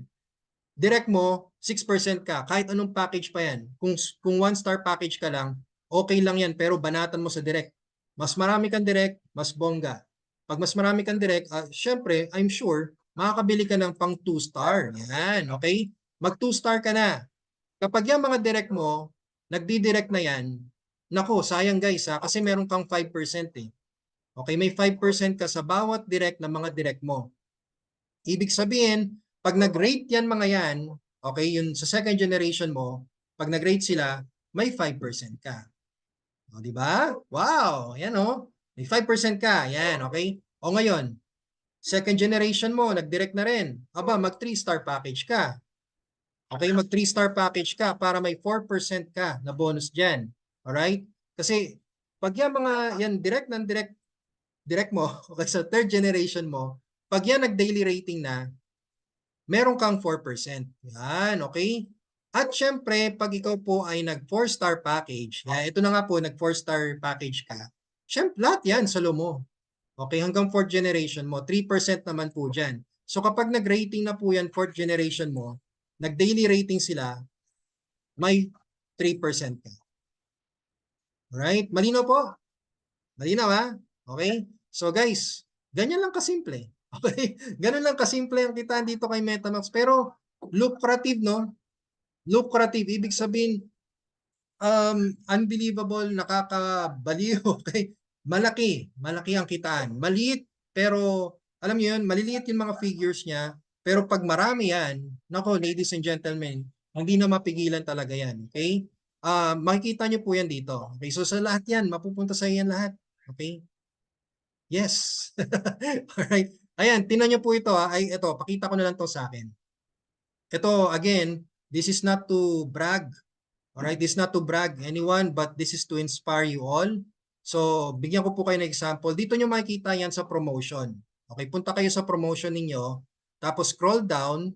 Direct mo, 6% ka. Kahit anong package pa yan. Kung 1-star package ka lang, okay lang yan. Pero banatan mo sa direct. Mas marami kang direct, mas bongga. Pag mas marami kang direct, syempre, I'm sure, makakabili ka ng pang 2-star. Yan, okay? Mag 2-star ka na. Kapag yung mga direct mo, nagdi-direct na yan, nako, sayang guys kasi meron kang 5% eh. Okay, may 5% ka sa bawat direct na mga direct mo. Ibig sabihin, pag nag-rate yan mga yan, okay, yun sa second generation mo, pag nag-rate sila, may 5% ka. O, di ba? Wow! Yan o. May 5% ka. Yan, okay? O ngayon, second generation mo, nag-direct na rin. Aba, mag 3-star package ka. Okay, mag 3-star package ka para may 4% ka na bonus dyan. Alright? Kasi, pag yan mga, yan direct ng direct mo, okay, sa third generation mo, pag yan nag-daily rating na, meron kang 4%. Yan, okay? At syempre, pag ikaw po ay nag 4-star package, ito na nga po, nag 4-star package ka, syempre, lahat yan sa mo. Okay, hanggang 4th generation mo, 3% naman po dyan. So kapag nag-rating na po yan, 4th generation mo, nag-daily rating sila, may 3% ka. Alright? Malinaw po? Malinaw ha? Okay? So guys, ganyan lang kasimple. Okay? Ganun lang kasimple ang kitaan dito kay MetaMax. Pero lucrative, no? Lucrative. Ibig sabihin, unbelievable, nakakabaliw. Okay? Malaki. Malaki ang kitaan. Maliit, pero alam niyo yun, maliliit yung mga figures niya. Pero pag marami yan, nako, ladies and gentlemen, hindi na mapigilan talaga yan. Okay? Makikita niyo po yan dito. Okay? So sa lahat yan, mapupunta sa yan lahat. Okay? Yes. Alright. Ayan, tingnan niyo po ito Ay, ito, pakita ko na lang to sa akin. Ito, again, this is not to brag. Alright, this is not to brag anyone, but this is to inspire you all. So, bigyan ko po kayo ng example. Dito nyo makikita yan sa promotion. Okay, punta kayo sa promotion ninyo. Tapos scroll down.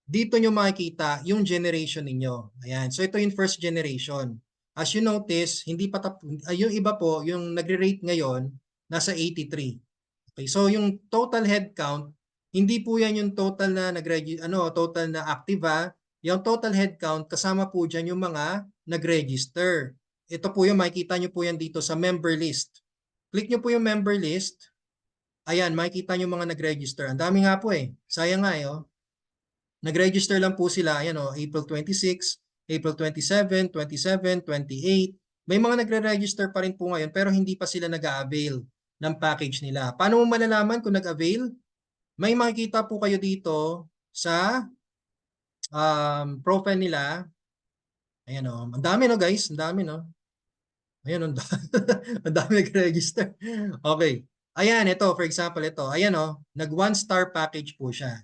Dito nyo makikita yung generation ninyo. Ayan, so ito yung first generation. As you notice, hindi pa yung iba po, yung nagre-rate ngayon, nasa 83. Okay, so yung total head count, hindi po yan yung total na total na active Yung total head count, kasama po dyan yung mga nag-register. Ito po yung makikita nyo po yan dito sa member list. Click nyo po yung member list. Ayan, makikita nyo mga nag-register. Ang dami nga po Sayang nga Nag-register lang po sila, ayan April 26, April 27, 27, 28. May mga nagre-register pa rin po ngayon pero hindi pa sila nag-a-avail ng package nila. Paano mo malalaman kung nag-avail? May makikita po kayo dito sa profile nila. Ayan ang dami guys, ang dami Ayan ang dami nag-register. Okay. Ayan, ito for example ito. Ayan nag 1-star package po siya.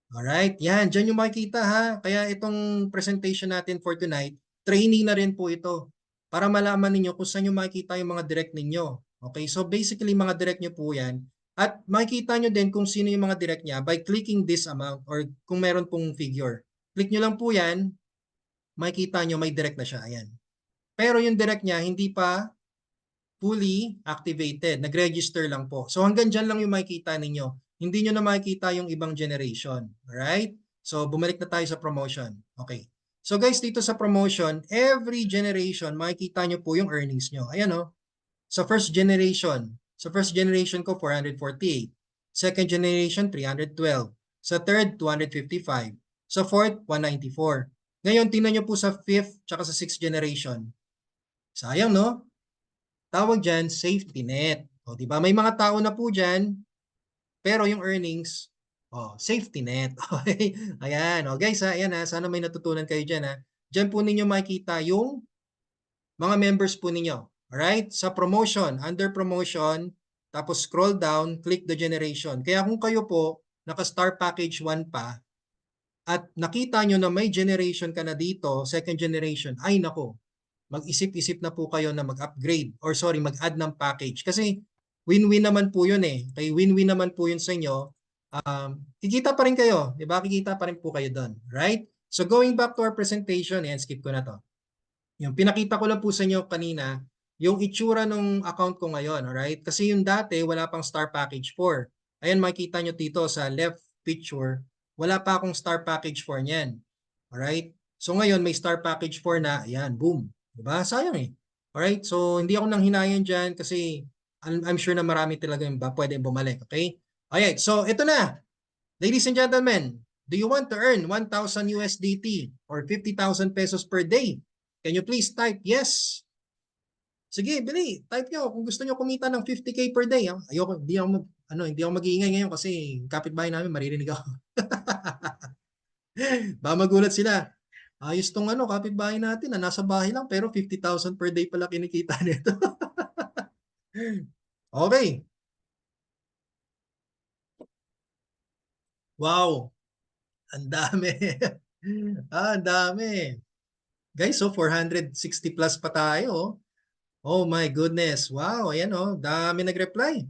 Alright, yan, dyan yung makikita Kaya itong presentation natin for tonight, training na rin po ito para malaman ninyo kung saan nyo makikita yung mga direct ninyo. Okay, so basically mga direct nyo po yan. At makikita nyo din kung sino yung mga direct niya by clicking this amount or kung meron pong figure. Click nyo lang po yan, makikita nyo may direct na siya. Ayan. Pero yung direct niya, hindi pa fully activated. Nag-register lang po. So hanggang dyan lang yung makikita ninyo. Hindi nyo na makikita yung ibang generation. Alright? So bumalik na tayo sa promotion. Okay. So guys, dito sa promotion, every generation, makikita nyo po yung earnings nyo. Ayan o. Sa first generation ko, 448. Second generation, 312. Sa third, 255. Sa fourth, 194. Ngayon, tingnan nyo po sa fifth tsaka sa sixth generation. Sayang, no? Tawag dyan, safety net. O, di ba? May mga tao na po dyan, pero yung earnings, safety net. Okay? Ayan. O, guys, ayan ha. Sana may natutunan kayo dyan ha. Dyan po ninyo makikita yung mga members po ninyo. Alright? Sa promotion, under promotion, tapos scroll down, click the generation. Kaya kung kayo po, naka-star package 1 pa, at nakita nyo na may generation ka na dito, second generation, ay nako, mag-isip-isip na po kayo na mag-upgrade or sorry, mag-add ng package. Kasi win-win naman po yun eh. Kaya win-win naman po yun sa inyo. Kikita pa rin kayo. Diba? Kikita pa rin po kayo doon. Right? So going back to our presentation, and skip ko na to. Yung pinakita ko lang po sa inyo kanina, yung itsura ng account ko ngayon. Alright? Kasi yung dati, wala pang Star Package 4. Ayan, makikita nyo dito sa left picture, wala pa akong Star Package 4 niyan. Alright? So ngayon, may Star Package 4 na. Ayan, boom. Diba? Sayang eh. Alright? So, hindi ako nang hinayan dyan kasi I'm sure na marami talaga yung pwede bumalik. Okay? Alright. So, ito na. Ladies and gentlemen, do you want to earn 1,000 USDT or 50,000 pesos per day? Can you please type yes? Sige, bili. Type nyo kung gusto nyo kumita ng 50K per day. Ayoko, hindi ako mag-iingay ngayon kasi kapitbahay namin maririnig ako. Baka magulat sila. Ayos tong kapitbahay natin na nasa bahay lang pero 50,000 per day pala kinikita nito. Okay. Wow. Ang dami. Ang dami. Guys, so 460 plus pa tayo. Oh my goodness. Wow, ayan dami nag-reply.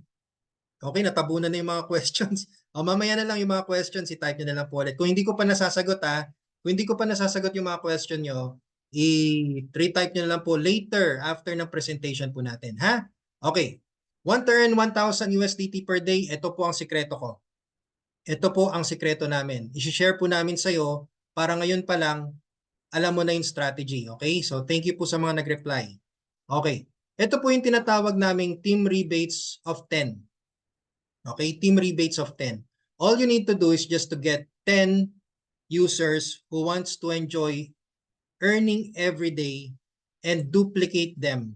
Okay, natabunan na yung mga questions. Mamaya na lang yung mga questions, i-type nyo na lang po ulit. Kung hindi ko pa nasasagot kung hindi ko pa nasasagot yung mga question nyo, i-retype nyo na lang po later after ng presentation po natin, ha? Okay. Want to earn 1,000 USDT per day, ito po ang sikreto ko. Ito po ang sikreto namin. I-share po namin sa'yo para ngayon pa lang, alam mo na yung strategy, okay? So, thank you po sa mga nag-reply. Okay. Ito po yung tinatawag naming team rebates of 10. Okay, team rebates of 10. All you need to do is just to get 10 users who wants to enjoy earning every day and duplicate them.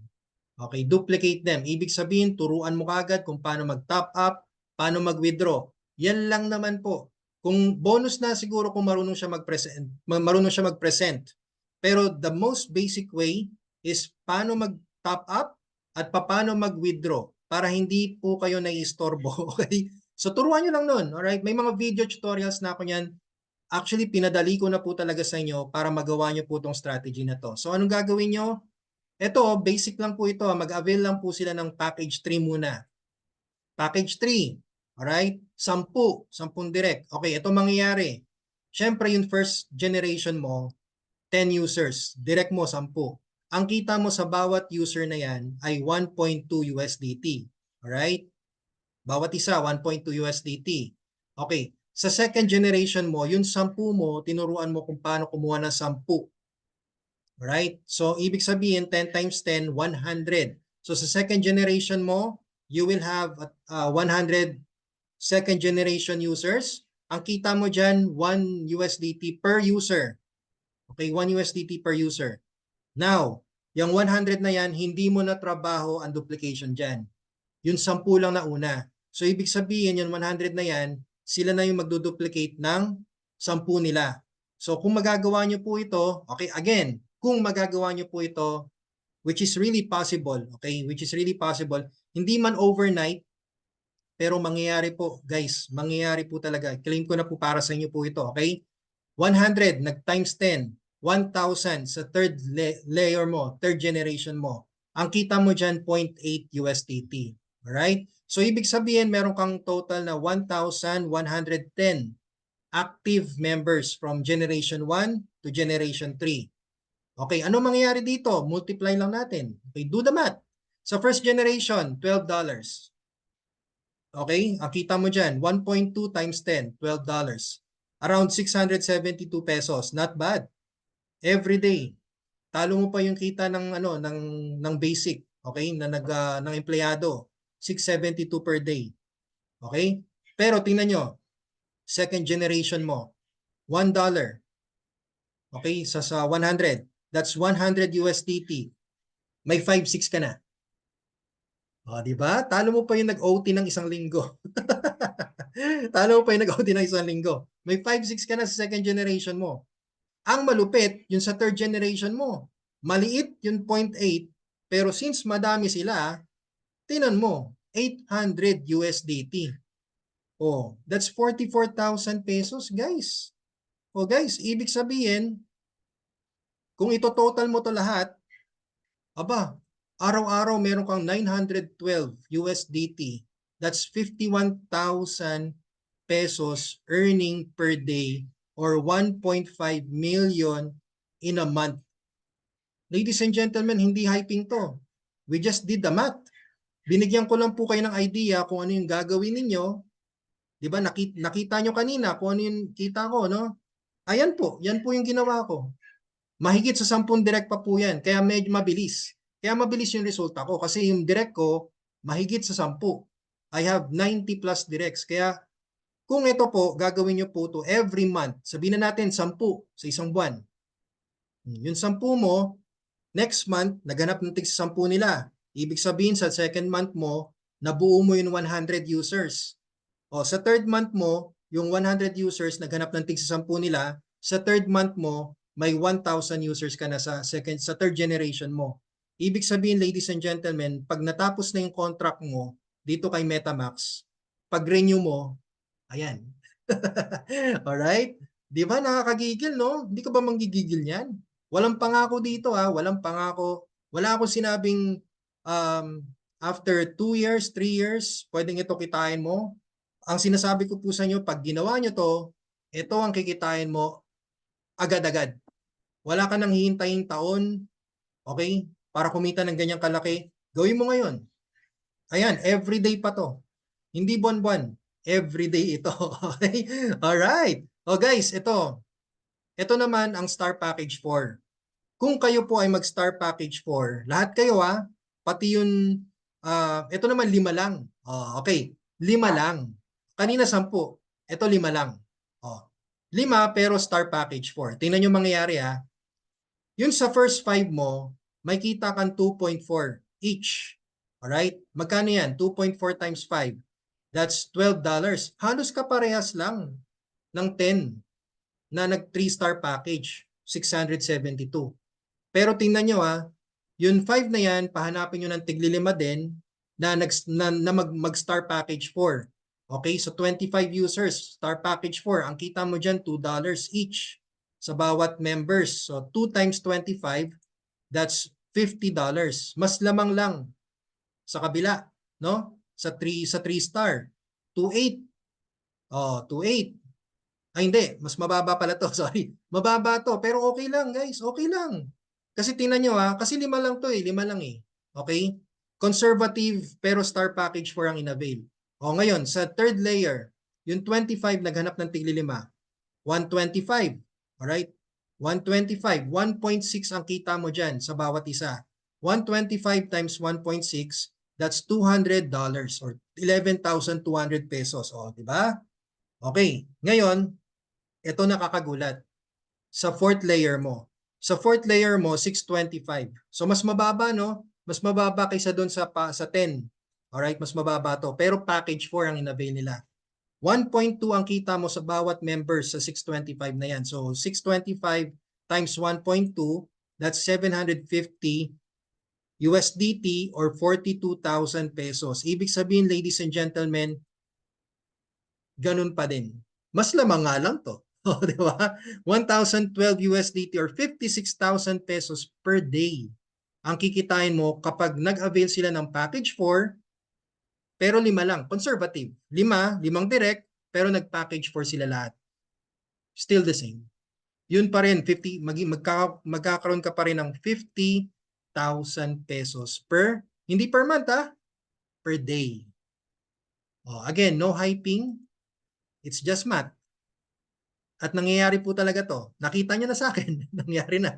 Okay, duplicate them. Ibig sabihin, turuan mo kagad kung paano mag-top up, paano mag-withdraw. Yan lang naman po. Kung bonus na siguro kung marunong siya mag-present. Pero the most basic way is paano mag-top up at paano mag-withdraw para hindi po kayo naiistorbo. Okay? So turuan nyo lang nun. Alright? May mga video tutorials na ako niyan. Actually, pinadali ko na po talaga sa inyo para magawa nyo po itong strategy na to. So anong gagawin nyo? Ito, basic lang po ito. Mag-avail lang po sila ng package 3 muna. Package 3. Alright? 10 direct. Okay, ito mangyayari. Siyempre, yung first generation mo, 10 users. Direct mo, 10. Ang kita mo sa bawat user na yan ay 1.2 USDT. Alright? Bawat isa, 1.2 USDT. Okay. Sa second generation mo, yung 10 mo, tinuruan mo kung paano kumuha ng 10. Right? So, ibig sabihin, 10 times 10, 100. So, sa second generation mo, you will have 100 second generation users. Ang kita mo dyan, 1 USDT per user. Okay, 1 USDT per user. Now, yung 100 na yan, hindi mo na trabaho ang duplication dyan. Yung 10 lang na una. So, ibig sabihin, yung 100 na yan, sila na yung magduduplicate ng 10 nila. So, kung magagawa nyo po ito, okay, again, kung magagawa nyo po ito, which is really possible, okay, which is really possible, hindi man overnight, pero mangyayari po, guys, mangyayari po talaga. Claim ko na po para sa inyo po ito, okay? 100, nag-times 10, 1,000 sa third layer mo, third generation mo. Ang kita mo dyan, 0.8 USDT. Alright? So, ibig sabihin, meron kang total na 1,110 active members from Generation 1 to Generation 3. Okay, ano mangyayari dito? Multiply lang natin. Okay, do the math. Sa first generation, $12. Okay? Ang kita mo dyan, 1.2 times 10, $12. Around 672 pesos. Not bad. Every day. Talo mo pa yung kita ng ano ng basic, okay? Ng empleyado, 672 per day. Okay? Pero tingnan nyo, second generation mo, $1. Okay? Sa 100, that's 100 USDT. May 5-6 ka na. O, di ba? Talo mo pa yung nag-OT ng isang linggo. Talo mo pa yung nag-OT ng isang linggo. May 5-6 ka na sa second generation mo. Ang malupit, yung sa third generation mo. Maliit yung 0.8, pero since madami sila, tinan mo, 800 USDT. Oh, that's 44,000 pesos, guys. Oh, guys, ibig sabihin, kung ito total mo to lahat, aba, araw-araw meron kang 912 USDT. That's 51,000 pesos earning per day or 1.5 million in a month. Ladies and gentlemen, hindi hyping to. We just did the math. Binigyan ko lang po kayo ng idea kung ano yung gagawin ninyo. Di ba? Nakita nyo kanina kung ano yung kita ko, no? Ayan po, yan po yung ginawa ko. Mahigit sa 10 direct pa po yan, kaya medyo mabilis. Kaya mabilis yung resulta ko kasi yung direct ko, mahigit sa 10. I have 90 plus directs. Kaya kung ito po, gagawin nyo po to every month. Sabihin na natin 10 sa isang buwan. Yung 10 mo, next month, naghanap ng tig sa 10 nila. Ibig sabihin sa second month mo, nabuo mo yung 100 users. O sa third month mo, yung 100 users, naghanap ng tig sa 10 nila. Sa third month mo, may 1,000 users ka na sa third generation mo. Ibig sabihin, ladies and gentlemen, pag natapos na yung contract mo dito kay MetaMax, pag renew mo, ayan. Alright? Di ba nakakagigil, no? Hindi ka ba manggigigil niyan? Walang pangako dito, ha? Walang pangako. Wala akong sinabing after 2 years, 3 years, pwedeng ito kitain mo. Ang sinasabi ko po sa inyo, pag ginawa nyo to, ito ang kikitain mo agad-agad. Wala ka nang hihintayin taon, okay? Para kumita ng ganyang kalaki. Gawin mo ngayon. Ayan, everyday pa to. Hindi buwan-buwan. Everyday ito. Okay? Alright. O guys, ito. Ito naman ang Star Package 4. Kung kayo po ay mag-Star Package 4, lahat kayo pati yung, ito naman 5 lang. Okay, 5 lang. Kanina 10. Ito 5 lang. 5 pero Star Package 4. Tingnan nyo mangyayari Yun sa first 5 mo, may kita kang 2.4 each. Alright? Magkano yan? 2.4 times 5. That's $12. Halos kaparehas lang ng 10 na nag 3-star package. 672. Pero tingnan nyo yung 5 na yan, pahanapin nyo ng tigli-5 din na mag-star package 4. Okay, so 25 users, star package 4. Ang kita mo dyan, $2 each sa bawat members. So 2 times 25, that's $50. Mas lamang lang sa kabila, no? Sa 3 star, 2.8. 2.8. Ay hindi, mas mababa pala to, sorry. Mababa to, pero okay lang guys, okay lang. Kasi tingnan nyo kasi 5 lang to 5 lang Okay? Conservative pero star package 4 ang inavail. Ngayon, sa third layer, yung 25 naghanap ng tigli 5. 125. Alright? 125. 1.6 ang kita mo dyan sa bawat isa. 125 times 1.6, that's $200 or 11,200 pesos. Di ba? Okay. Ngayon, ito nakakagulat. Sa fourth layer mo. Sa fourth layer mo, 625. So mas mababa, no? Mas mababa kaysa doon sa 10. Alright, mas mababa to. Pero package 4 ang inavail nila. 1.2 ang kita mo sa bawat members sa 625 na yan. So 625 times 1.2, that's 750 USDT or 42,000 pesos. Ibig sabihin, ladies and gentlemen, ganun pa din. Mas lamang nga lang to. Di ba? 1,012 USDT or 56,000 pesos per day ang kikitain mo kapag nag-avail sila ng package 4 pero 5 lang, conservative. 5 direct pero nag-package 4 sila lahat. Still the same. Yun pa rin, magkakaroon ka pa rin ng 50,000 pesos per, Hindi per month per day. Again, no hyping. It's just math. At nangyayari po talaga to. Nakita nyo na sa akin. Nangyayari na.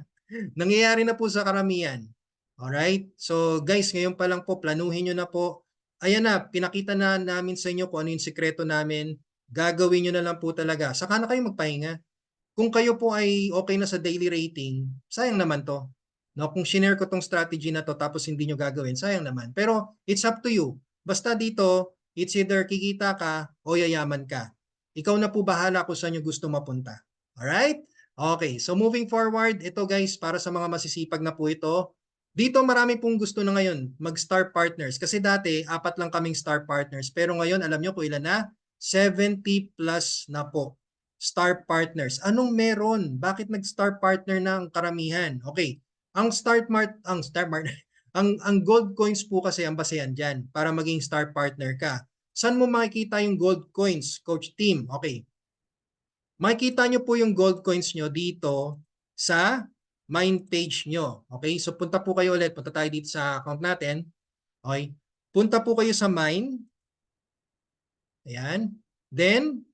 Nangyayari na po sa karamihan. Alright? So guys, ngayon pa lang po, planuhin nyo na po. Ayan na, pinakita na namin sa inyo kung ano yung sikreto namin. Gagawin nyo na lang po talaga. Saka na kayo magpahinga. Kung kayo po ay okay na sa daily rating, sayang naman to. No, kung shinare ko tong strategy na to tapos hindi nyo gagawin, sayang naman. Pero it's up to you. Basta dito, it's either kikita ka o yayaman ka. Ikaw na po bahala kung saan nyo gusto mapunta. Alright? Okay, so moving forward, ito guys, para sa mga masisipag na po ito, dito marami pong gusto na ngayon mag-star partners. Kasi dati, 4 lang kaming star partners. Pero ngayon, alam nyo kung ilan na? 70 plus na po. Star partners. Anong meron? Bakit nag-star partner na ang karamihan? Okay. Ang ang gold coins po kasi ang basehan diyan para maging star partner ka. Saan mo makikita yung gold coins, Coach Team? Okay. Makikita nyo po yung gold coins nyo dito sa mine page nyo. Okay? So punta po kayo ulit. Punta tayo dito sa account natin. Okay? Punta po kayo sa mine. Ayan. Then,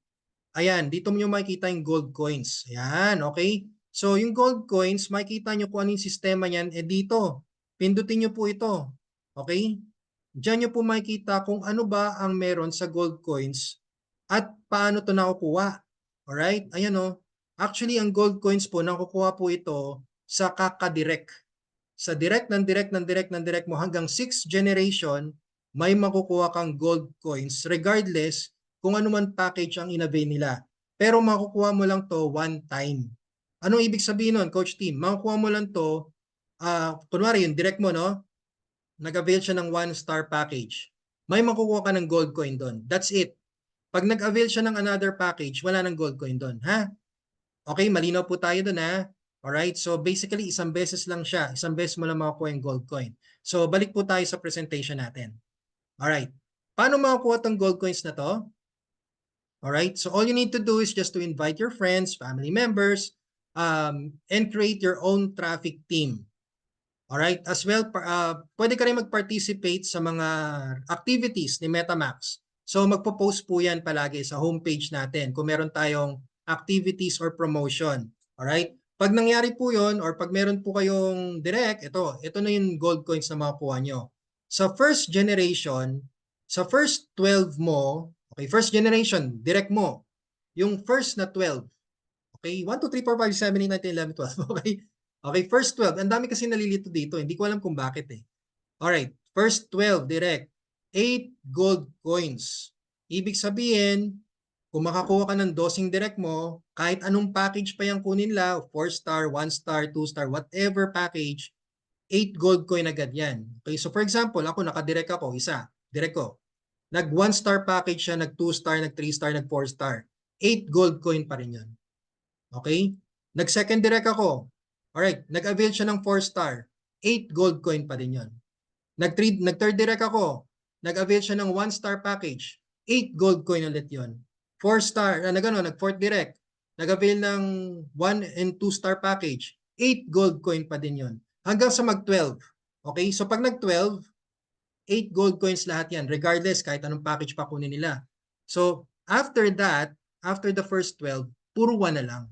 ayan, dito nyo makikita yung gold coins. Ayan, okay? So, yung gold coins, makikita nyo kung ano yung sistema niyan. Dito, pindutin nyo po ito. Okay? Diyan nyo po makikita kung ano ba ang meron sa gold coins at paano to nakukuha. Alright? Ayan o. Actually, ang gold coins po, nakukuha po ito sa kaka-direct. Sa direct mo hanggang 6th generation, may makukuha kang gold coins regardless kung ano man package ang inavail nila. Pero makukuha mo lang to one time. Anong ibig sabihin nun, Coach Team? Makukuha mo lang to, kunwari yung direct mo, no? Nag-avail siya ng 1-star package. May makukuha ka ng gold coin doon. That's it. Pag nag-avail siya ng another package, wala ng gold coin doon. Ha? Okay, malinaw po tayo doon ha? Alright, so basically isang beses lang siya. Isang beses mo lang makukuha yung gold coin. So balik po tayo sa presentation natin. Alright, paano makukuha tong gold coins na to? Alright, so all you need to do is just to invite your friends, family members, and create your own traffic team. Alright, as well, pwede ka rin mag-participate sa mga activities ni MetaMax. So magpo-post po yan palagi sa homepage natin kung meron tayong activities or promotion. Alright, pag nangyari po yon or pag meron po kayong direct, ito na yung gold coins na makukuha nyo. Sa first generation, sa first 12 mo, okay, first generation, direct mo, yung first na 12, okay, 1, 2, 3, 4, 5, 6, 7, 8, 9, 10, 11, 12, okay? Okay, first 12, ang dami kasi nalilito dito, hindi ko alam kung bakit eh. Alright, first 12, direct, 8 gold coins. Ibig sabihin, kung makakuha ka ng dosing direct mo, kahit anong package pa yung kunin nila, 4-star, 1-star, 2-star, whatever package, 8 gold coin agad yan. Okay, so for example, ako nakadirect ako, isa, direct ko. Nag 1-star package siya, nag 2-star, nag 3-star, nag 4-star. 8 gold coin pa rin yun. Okay? Nag second direct ako. Alright, nag-avail siya ng 4-star. 8 gold coin pa rin yun. Nag third direct ako. Nag-avail siya ng 1-star package. 8 gold coin ulit yun. 4-star, nag fourth direct. Nag-avail ng 1 and 2-star package. 8 gold coin pa din yun. Hanggang sa mag-12. Okay? So pag nag-12, 8 gold coins lahat yan. Regardless, kahit anong package pa kunin nila. So, after that, after the first 12, puro 1 na lang.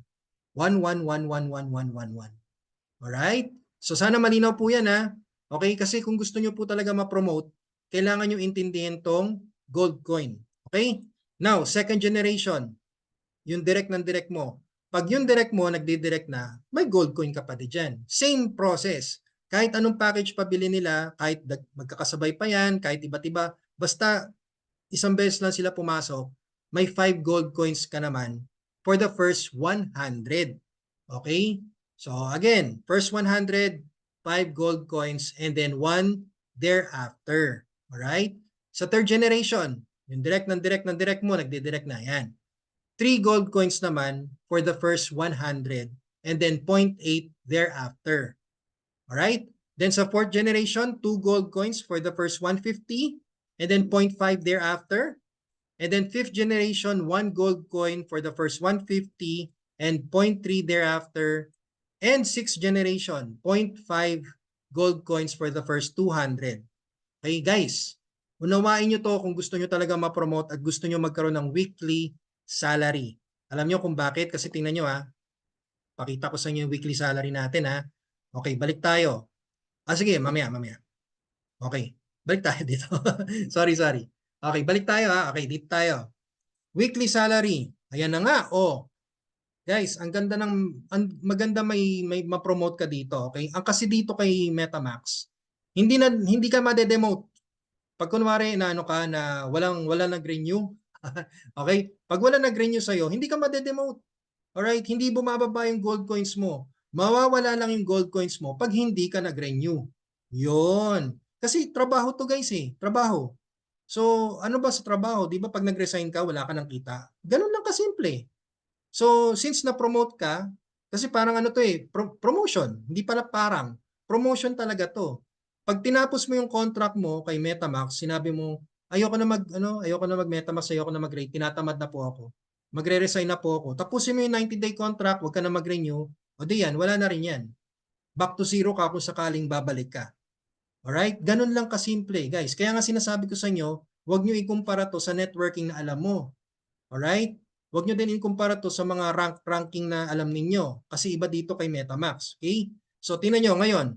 1, 1, 1, 1, 1, 1, 1, 1. Alright? So, sana malinaw po yan ha. Okay? Kasi kung gusto nyo po talaga ma-promote, kailangan nyo intindihin tong gold coin. Okay? Now, second generation. Yung direct ng direct mo. Pag yung direct mo, nagdi-direct na, may gold coin ka pa din dyan. Same process. Kahit anong package pabili nila, kahit magkakasabay pa yan, kahit iba't iba, basta isang beses lang sila pumasok, may 5 gold coins ka naman for the first 100. Okay? So again, first 100, 5 gold coins, and then 1 thereafter. Alright? Sa third generation, yung direct mo, nagdi-direct na yan. 3 gold coins naman for the first 100 and then 0.8 thereafter. Alright? Then sa fourth generation, 2 gold coins for the first 150 and then 0.5 thereafter. And then fifth generation, 1 gold coin for the first 150 and 0.3 thereafter. And sixth generation, 0.5 gold coins for the first 200. Okay, guys, unawain nyo to kung gusto nyo talaga ma-promote at gusto nyo magkaroon ng weekly salary. Alam nyo kung bakit? Kasi tingnan nyo ha, pakita ko sa inyo yung weekly salary natin ha. Okay, balik tayo. Sige, mamaya. Okay, balik tayo dito. Sorry. Okay, balik tayo ha. Okay, dito tayo. Weekly salary. Ayan na nga. Guys, ang ganda maganda may ma-promote ka dito, okay? Ang kasi dito kay MetaMax, hindi ka ma-demote. Pag kunwari na ano ka na wala nag-renew, okay? Pag wala nag-renew sa hindi ka ma-demote. Alright, hindi bumababa yung gold coins mo. Mawawala lang yung gold coins mo pag hindi ka nag-renew. 'Yon. Kasi trabaho to guys trabaho. So, ano ba sa trabaho? 'Di ba pag nag-resign ka, wala ka nang kita? Ganun lang kasimple. So, since na-promote ka, kasi parang ano to promotion, hindi pala parang, promotion talaga to. Pag tinapos mo yung contract mo kay MetaMax, sinabi mo, ayoko na mag-MetaMax, ayoko na mag-rate, tinatamad na po ako. Magre-resign na po ako. Tapusin mo yung 90-day contract, wag ka na mag-renew, o di yan, wala na rin yan. Back to zero ka kung sakaling babalik ka. Alright? Ganun lang kasimple, guys. Kaya nga sinasabi ko sa inyo, wag nyo ikumpara to sa networking na alam mo. Alright? Huwag nyo din ikumpara to sa mga ranking na alam ninyo. Kasi iba dito kay MetaMax. Okay? So, tingnan nyo ngayon.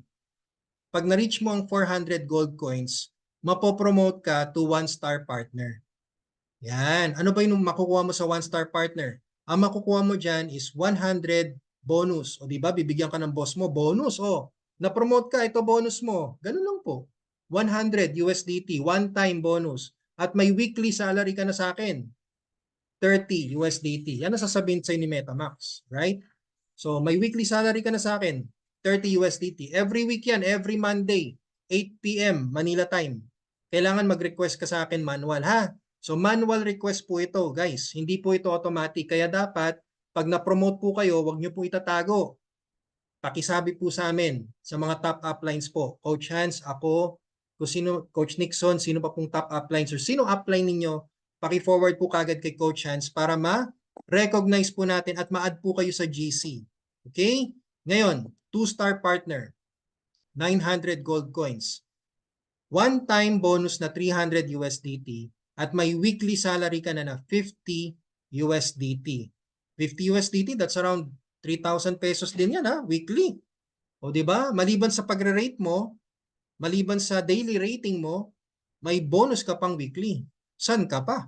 Pag na-reach mo ang 400 gold coins, mapopromote ka to 1-star partner. Yan. Ano ba yung makukuha mo sa 1-star partner? Ang makukuha mo dyan is 100 bonus. O diba, bibigyan ka ng boss mo, bonus. Na-promote ka, ito bonus mo. Ganun lang po. 100 USDT, one-time bonus. At may weekly salary ka na sa akin. 30 USDT. Yan ang sasabihin sa'yo ni MetaMax, right? So, may weekly salary ka na sa akin, 30 USDT. Every week yan, every Monday, 8 p.m. Manila time. Kailangan mag-request ka sa akin manual, ha? So, manual request po ito, guys. Hindi po ito automatic. Kaya dapat, pag na-promote po kayo, wag nyo po itatago. Pakisabi po sa amin, sa mga top uplines po. Coach Hans, ako, kung sino, Coach Nixon, sino pa pong top uplines or sino upline ninyo, paki-forward po kagad kay Coach Hans para ma-recognize po natin at ma-add po kayo sa GC. Okay? Ngayon, 2-star partner, 900 gold coins. One-time bonus na 300 USDT at may weekly salary ka na 50 USDT. 50 USDT, that's around 3,000 pesos din yan weekly. O di ba? Maliban sa pagre-rate mo, maliban sa daily rating mo, may bonus ka pang weekly. San ka pa?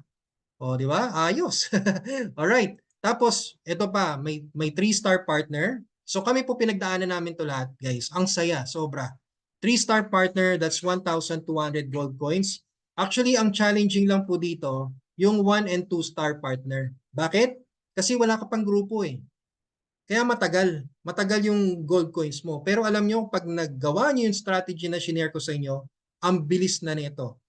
O, di ba? Ayos. Alright. Tapos, ito pa, may 3-star partner. So, kami po pinagdaanan namin to lahat, guys. Ang saya, sobra. 3-star partner, that's 1,200 gold coins. Actually, ang challenging lang po dito, yung 1 and 2-star partner. Bakit? Kasi wala ka pang grupo Kaya matagal. Matagal yung gold coins mo. Pero alam nyo, pag naggawa nyo yung strategy na shinare ko sa inyo, ang bilis na nito.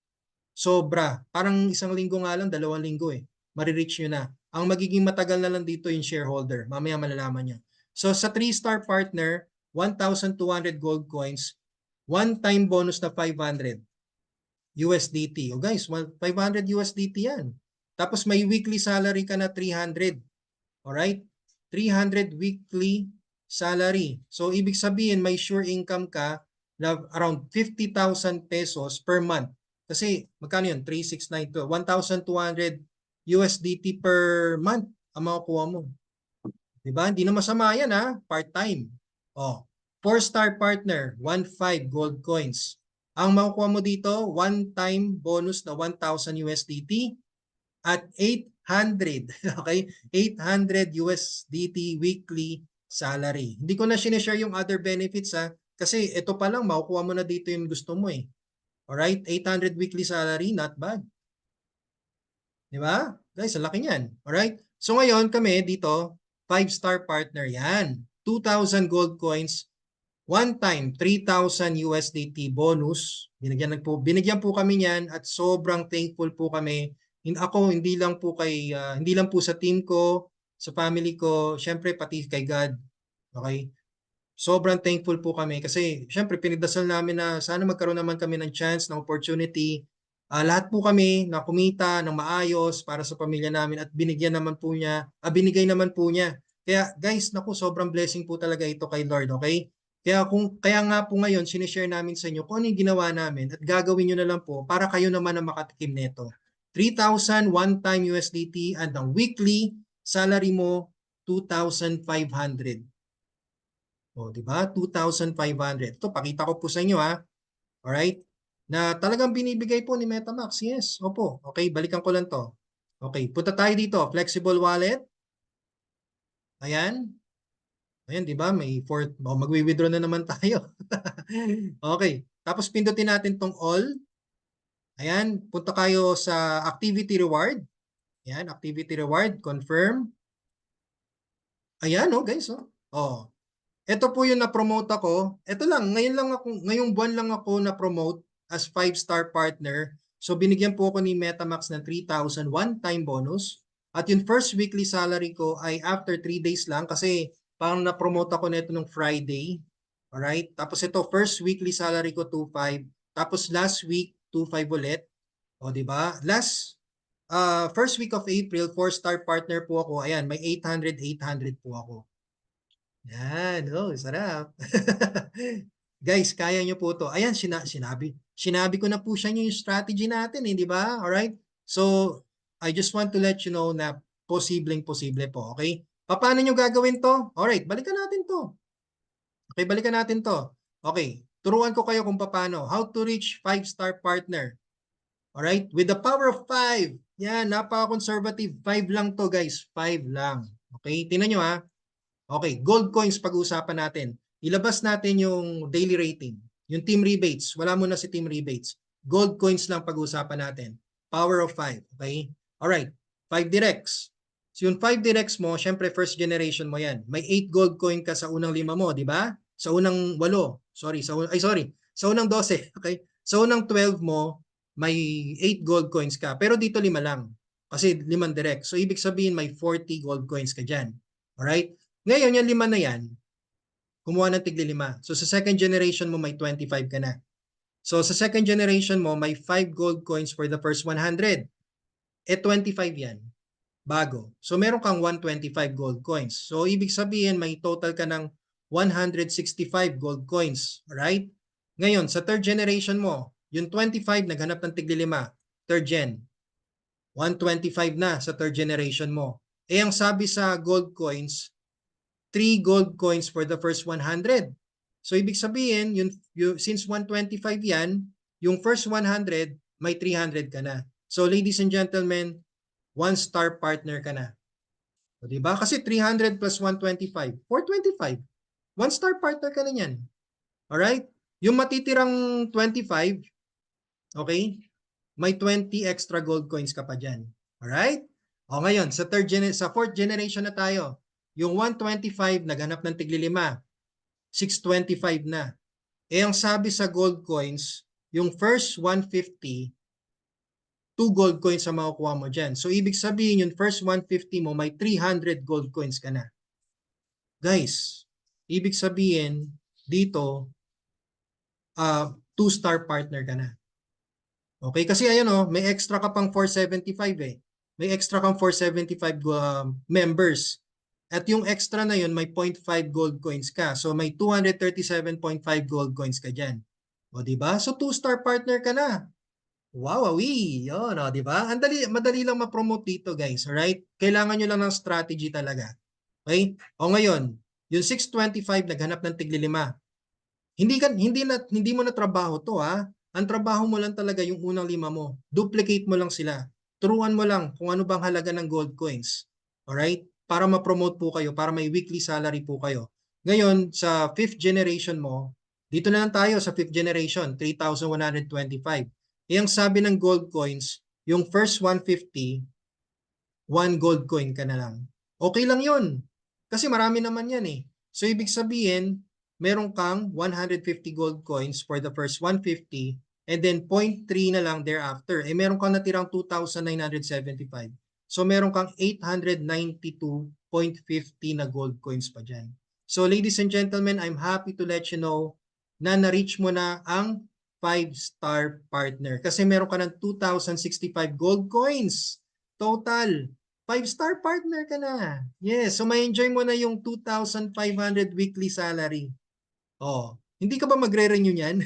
Sobra. Parang 1 linggo nga lang, 2 linggo Marireach nyo na. Ang magiging matagal na lang dito yung shareholder. Mamaya malalaman nyo. So sa 3-star partner, 1,200 gold coins, one-time bonus na 500 USDT. O guys, 500 USDT yan. Tapos may weekly salary ka na 300. Alright? 300 weekly salary. So ibig sabihin may sure income ka na around 50,000 pesos per month. Kasi magkano yun? 3,692. 1,200 USDT per month ang makukuha mo. Diba? Hindi na masama yan part-time. 4-star partner, 1,500 gold coins. Ang makukuha mo dito, one-time bonus na 1,000 USDT at 800, okay? 800 USDT weekly salary. Hindi ko na sinishare yung other benefits kasi ito pa lang makukuha mo na dito yung gusto mo Alright? 800 weekly salary, not bad. Di ba? Guys, ang laki niyan. Alright? So ngayon kami dito, 5-star partner yan. 2,000 gold coins, one time 3,000 USDT bonus. Binigyan po kami niyan at sobrang thankful po kami. Ako hindi lang po sa team ko, sa family ko, syempre pati kay God. Okay? Sobrang thankful po kami kasi syempre pinagdasal namin na sana magkaroon naman kami ng chance, ng opportunity. Lahat po kami na kumita ng maayos para sa pamilya namin at binigay naman po niya. Kaya guys, naku, sobrang blessing po talaga ito kay Lord, okay? Kaya nga po ngayon sinishare namin sa inyo kung ano yung ginawa namin at gagawin nyo na lang po para kayo naman ang makatikim nito. 3,000 one time USDT and ang weekly salary mo 2,500. O, di ba? 2,500. Ito, pakita ko po sa inyo ha. Alright? Na talagang binibigay po ni MetaMax. Yes, opo. Okay, balikan ko lang to. Okay, punta tayo dito. Flexible wallet. Ayan. Ayan, di ba? May magwi-withdraw na naman tayo. Okay. Tapos pindutin natin tong all. Ayan, punta kayo sa activity reward. Ayan, activity reward, confirm. Ayan, oh guys, oh. Oh. Ito po yung na-promote ako. Ito lang, ngayong buwan lang ako na-promote as 5-star partner. So binigyan po ako ni MetaMax ng 3,000 one-time bonus. At yung first weekly salary ko ay after 3 days lang kasi parang na-promote ako nito nung Friday. Alright? Tapos ito, first weekly salary ko 2,500. Tapos last week, 2,500 ulit. O, di ba? First week of April, 4-star partner po ako. Ayan, may 800 po ako. Yan, oh, sarap. Guys, kaya nyo po to. Ayan, sinabi ko na po siya yung strategy natin, eh, di ba? Alright? So, I just want to let you know na posible po, okay? Paano nyo gagawin to? Alright, balikan natin to. Okay, balikan natin to. Okay, turuan ko kayo kung paano. How to reach 5-star partner. Alright, with the power of 5. Yan, napaka-conservative. 5 lang to, guys. 5 lang. Okay, tingnan nyo ha. Okay, gold coins pag-uusapan natin. Ilabas natin yung daily rating. Yung team rebates, wala muna si team rebates. Gold coins lang pag-uusapan natin. Power of 5, okay? Alright, 5 directs. So yung 5 directs mo, syempre first generation mo yan. May 8 gold coin ka sa unang 5 mo, di ba? Sa unang 8, sa unang 12, okay? Sa unang 12 mo, may 8 gold coins ka. Pero dito 5 lang. Kasi 5 direct. So ibig sabihin may 40 gold coins ka dyan. Alright? Ngayon, yung 5 na yan, kumuha ng tigli 5. So sa second generation mo, may 25 ka na. So sa second generation mo, may 5 gold coins for the first 100. 25 yan. Bago. So meron kang 125 gold coins. So ibig sabihin, may total ka ng 165 gold coins. Alright? Ngayon, sa third generation mo, yung 25, naghanap ng tigli 5. Third gen. 125 na sa third generation mo. Ang sabi sa gold coins, 3 gold coins for the first 100. So ibig sabihin, since 125 yan, yung first 100, may 300 ka na. So ladies and gentlemen, 1-star partner ka na. O diba? Kasi 300 plus 125, 425. 1-star partner ka na yan. Alright? Yung matitirang 25, okay? May 20 extra gold coins ka pa dyan. Alright? O ngayon, sa fourth generation na tayo. Yung 125, naghanap ng tigli 5. 625 na. Ang sabi sa gold coins, yung first 150, 2 gold coins ang makukuha mo dyan. So, ibig sabihin, yung first 150 mo, may 300 gold coins ka na. Guys, ibig sabihin, dito, 2-star partner ka na. Okay, kasi ayan may extra ka pang 475 eh. May extra kang 475 members. At yung extra na yun, may 0.5 gold coins ka. So may 237.5 gold coins ka dyan. O diba? So 2-star partner ka na. Wow, awi. Yun, o diba? Madali lang ma-promote dito guys. Alright? Kailangan nyo lang ng strategy talaga. Okay? O ngayon, yung 625 naghanap ng tigli 5. Hindi mo na trabaho to ha. Ang trabaho mo lang talaga yung unang 5 mo. Duplicate mo lang sila. Turuan mo lang kung ano bang halaga ng gold coins. Alright? Para ma-promote po kayo, para may weekly salary po kayo. Ngayon, sa 5th generation mo, dito na lang tayo sa 5th generation, 3,125. Ang sabi ng gold coins, yung first 150, 1 gold coin ka na lang. Okay lang yun. Kasi marami naman yan eh. So, ibig sabihin, meron kang 150 gold coins for the first 150 and then 0.3 na lang thereafter. Meron kang natirang 2,975. So, meron kang 892.50 na gold coins pa dyan. So, ladies and gentlemen, I'm happy to let you know na na-reach mo na ang 5-star partner. Kasi meron ka ng 2,065 gold coins. Total. 5-star partner ka na. Yes, so may enjoy mo na yung 2,500 weekly salary. Oh, hindi ka ba magre-renew niyan?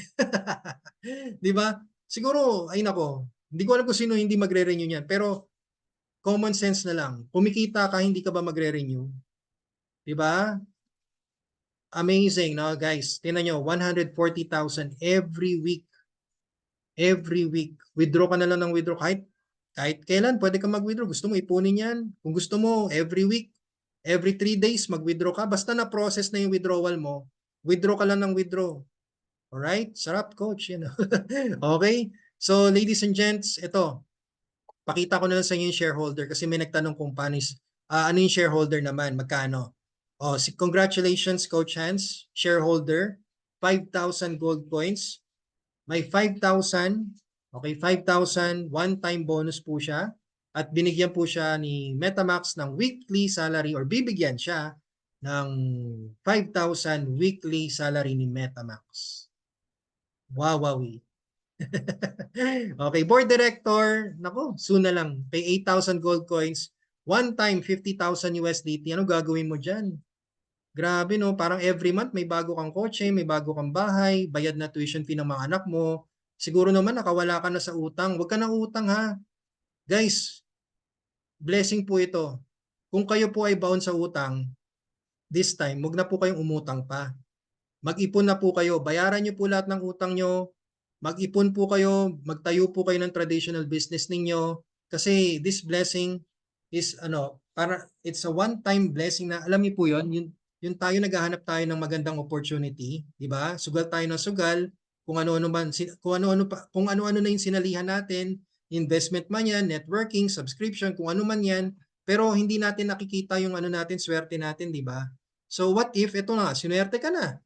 'Di ba? Siguro, ay nako, hindi ko alam kung sino hindi magre-renew niyan, pero common sense na lang. Kumikita ka, hindi ka ba magre-renew? 'Di ba? Amazing, no, guys. Tingnan nyo, 140,000 every week. Every week. Withdraw ka na lang ng withdraw. Kahit kailan, pwede ka mag-withdraw. Gusto mo, ipunin yan. Kung gusto mo, every week, every 3 days, mag-withdraw ka. Basta na-process na yung withdrawal mo, withdraw ka lang ng withdraw. Alright? Sarap, coach. You know? Okay? So, ladies and gents, ito. Pakita ko na lang sa inyo yung shareholder kasi may nagtanong kung ano yung shareholder naman, magkano. Oh, congratulations, Coach Hans, shareholder, 5,000 gold coins. May 5,000, okay, 5,000 one-time bonus po siya at binigyan po siya ni MetaMax ng weekly salary or bibigyan siya ng 5,000 weekly salary ni MetaMax. Wow, wow. Okay, board director, nako, soon na lang. Pay 8,000 gold coins, one time 50,000 USDT. Ano gagawin mo dyan? Grabe no, parang every month may bago kang kotse, may bago kang bahay, bayad na tuition fee ng mga anak mo. Siguro naman nakawala ka na sa utang. Huwag ka na utang ha. Guys, blessing po ito. Kung kayo po ay bound sa utang, this time, huwag na po kayong umutang pa. Mag-ipon na po kayo. Bayaran nyo po lahat ng utang nyo. Mag-ipon po kayo. Magtayo po kayo ng traditional business ninyo. Kasi this blessing is it's a one-time blessing na alam niyo po yon, yung tayo naghahanap tayo ng magandang opportunity, di ba? Sugal tayo ng sugal, kung ano-ano man, kung ano-ano na yung sinalihan natin, investment man yan, networking, subscription, kung ano man yan, pero hindi natin nakikita yung ano natin, swerte natin, di ba? So what if ito na, sinuwerte ka na?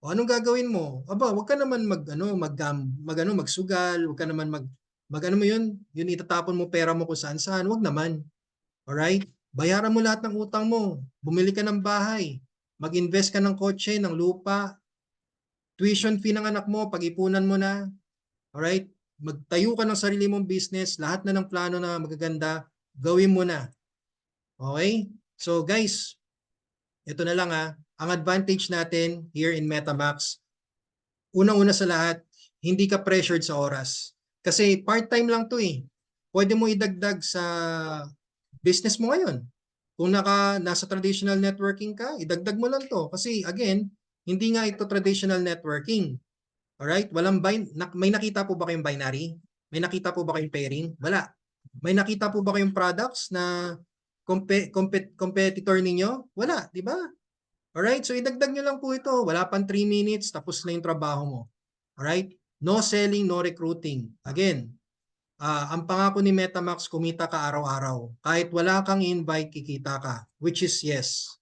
O anong gagawin mo? Aba, wag ka naman magsugal, wag ka naman mag mo yun, yun itatapon mo pera mo kung saan-saan, wag naman. Alright? Bayaran mo lahat ng utang mo. Bumili ka ng bahay. Mag-invest ka ng kotse, ng lupa. Tuition fee ng anak mo, pag-ipunan mo na. Alright? Magtayo ka ng sarili mong business. Lahat na ng plano na magaganda, gawin mo na. Okay? So guys, ito na lang ang advantage natin here in MetaMax, unang-una sa lahat, hindi ka pressured sa oras. Kasi part-time lang to eh. Pwede mo idagdag sa business mo ngayon. Kung nasa traditional networking ka, idagdag mo lang to. Kasi again, hindi nga ito traditional networking. Alright? May nakita po ba kayong binary? May nakita po ba kayong pairing? Wala. May nakita po ba kayong products na competitor ninyo? Wala, di ba? Alright, so idagdag nyo lang po ito. Wala pang 3 minutes, tapos na yung trabaho mo. Alright? No selling, no recruiting. Again, ang pangako ni MetaMax, kumita ka araw-araw. Kahit wala kang invite, kikita ka. Which is yes.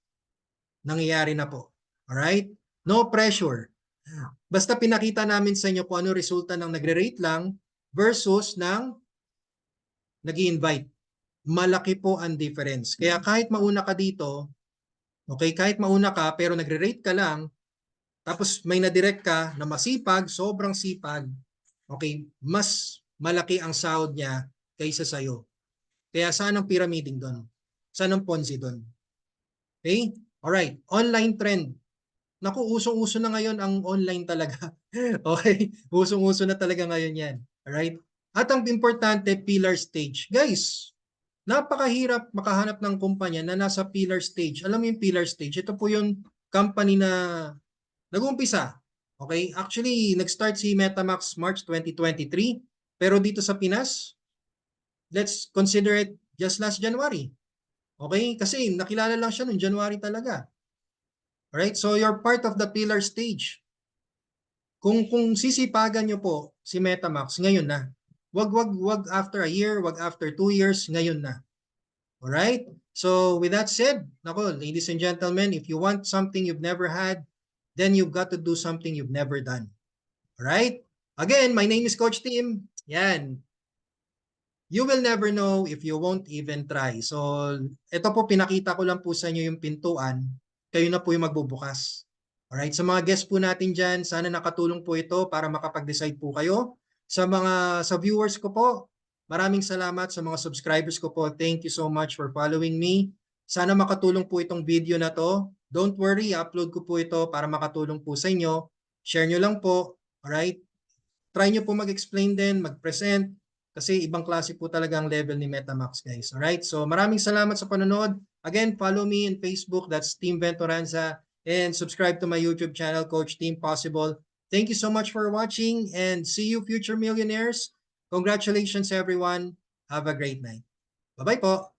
Nangyayari na po. Alright? No pressure. Basta pinakita namin sa inyo kung ano resulta ng nagre-rate lang versus ng nag-i-invite. Malaki po ang difference. Kaya kahit mauna ka dito, okay, kahit mauna ka pero nagre-rate ka lang, tapos may na-direct ka na masipag, sobrang sipag, okay, mas malaki ang sahod niya kaysa sa'yo. Kaya saan ang pyramiding doon? Saan ang Ponzi doon? Okay? Alright, online trend. Naku, usong-uso na ngayon ang online talaga. Okay? Usong-uso na talaga ngayon yan. Alright? At ang importante, pillar stage. Guys, napakahirap makahanap ng kumpanya na nasa pillar stage. Alam mo yung pillar stage? Ito po yung company na nag-umpisa. Okay? Actually, nag-start si MetaMax March 2023. Pero dito sa Pinas, let's consider it just last January. Okay? Kasi nakilala lang siya noong January talaga. Alright? So you're part of the pillar stage. Kung sisipagan nyo po si MetaMax, ngayon na. Wag after a year, wag after 2 years, ngayon na. Alright? So with that said, nako, ladies and gentlemen, if you want something you've never had, then you've got to do something you've never done. Alright? Again, my name is Coach Tim. Yan. You will never know if you won't even try. So, ito po, pinakita ko lang po sa inyo yung pintuan. Kayo na po yung magbubukas. Alright, sa mga guests po natin dyan, sana nakatulong po ito para makapag-decide po kayo. Sa viewers ko po, maraming salamat. Sa mga subscribers ko po, thank you so much for following me. Sana makatulong po itong video na to Don't worry, upload ko po ito para makatulong po sa inyo. Share nyo lang po, alright? Try nyo po mag-explain din, mag-present, kasi ibang klase po talaga ang level ni MetaMax, guys. Alright? So maraming salamat sa panonood. Again, follow me in Facebook, that's Team Venturanza, and subscribe to my YouTube channel, Coach Team Possible. Thank you so much for watching, and see you future millionaires. Congratulations everyone. Have a great night. Bye-bye po.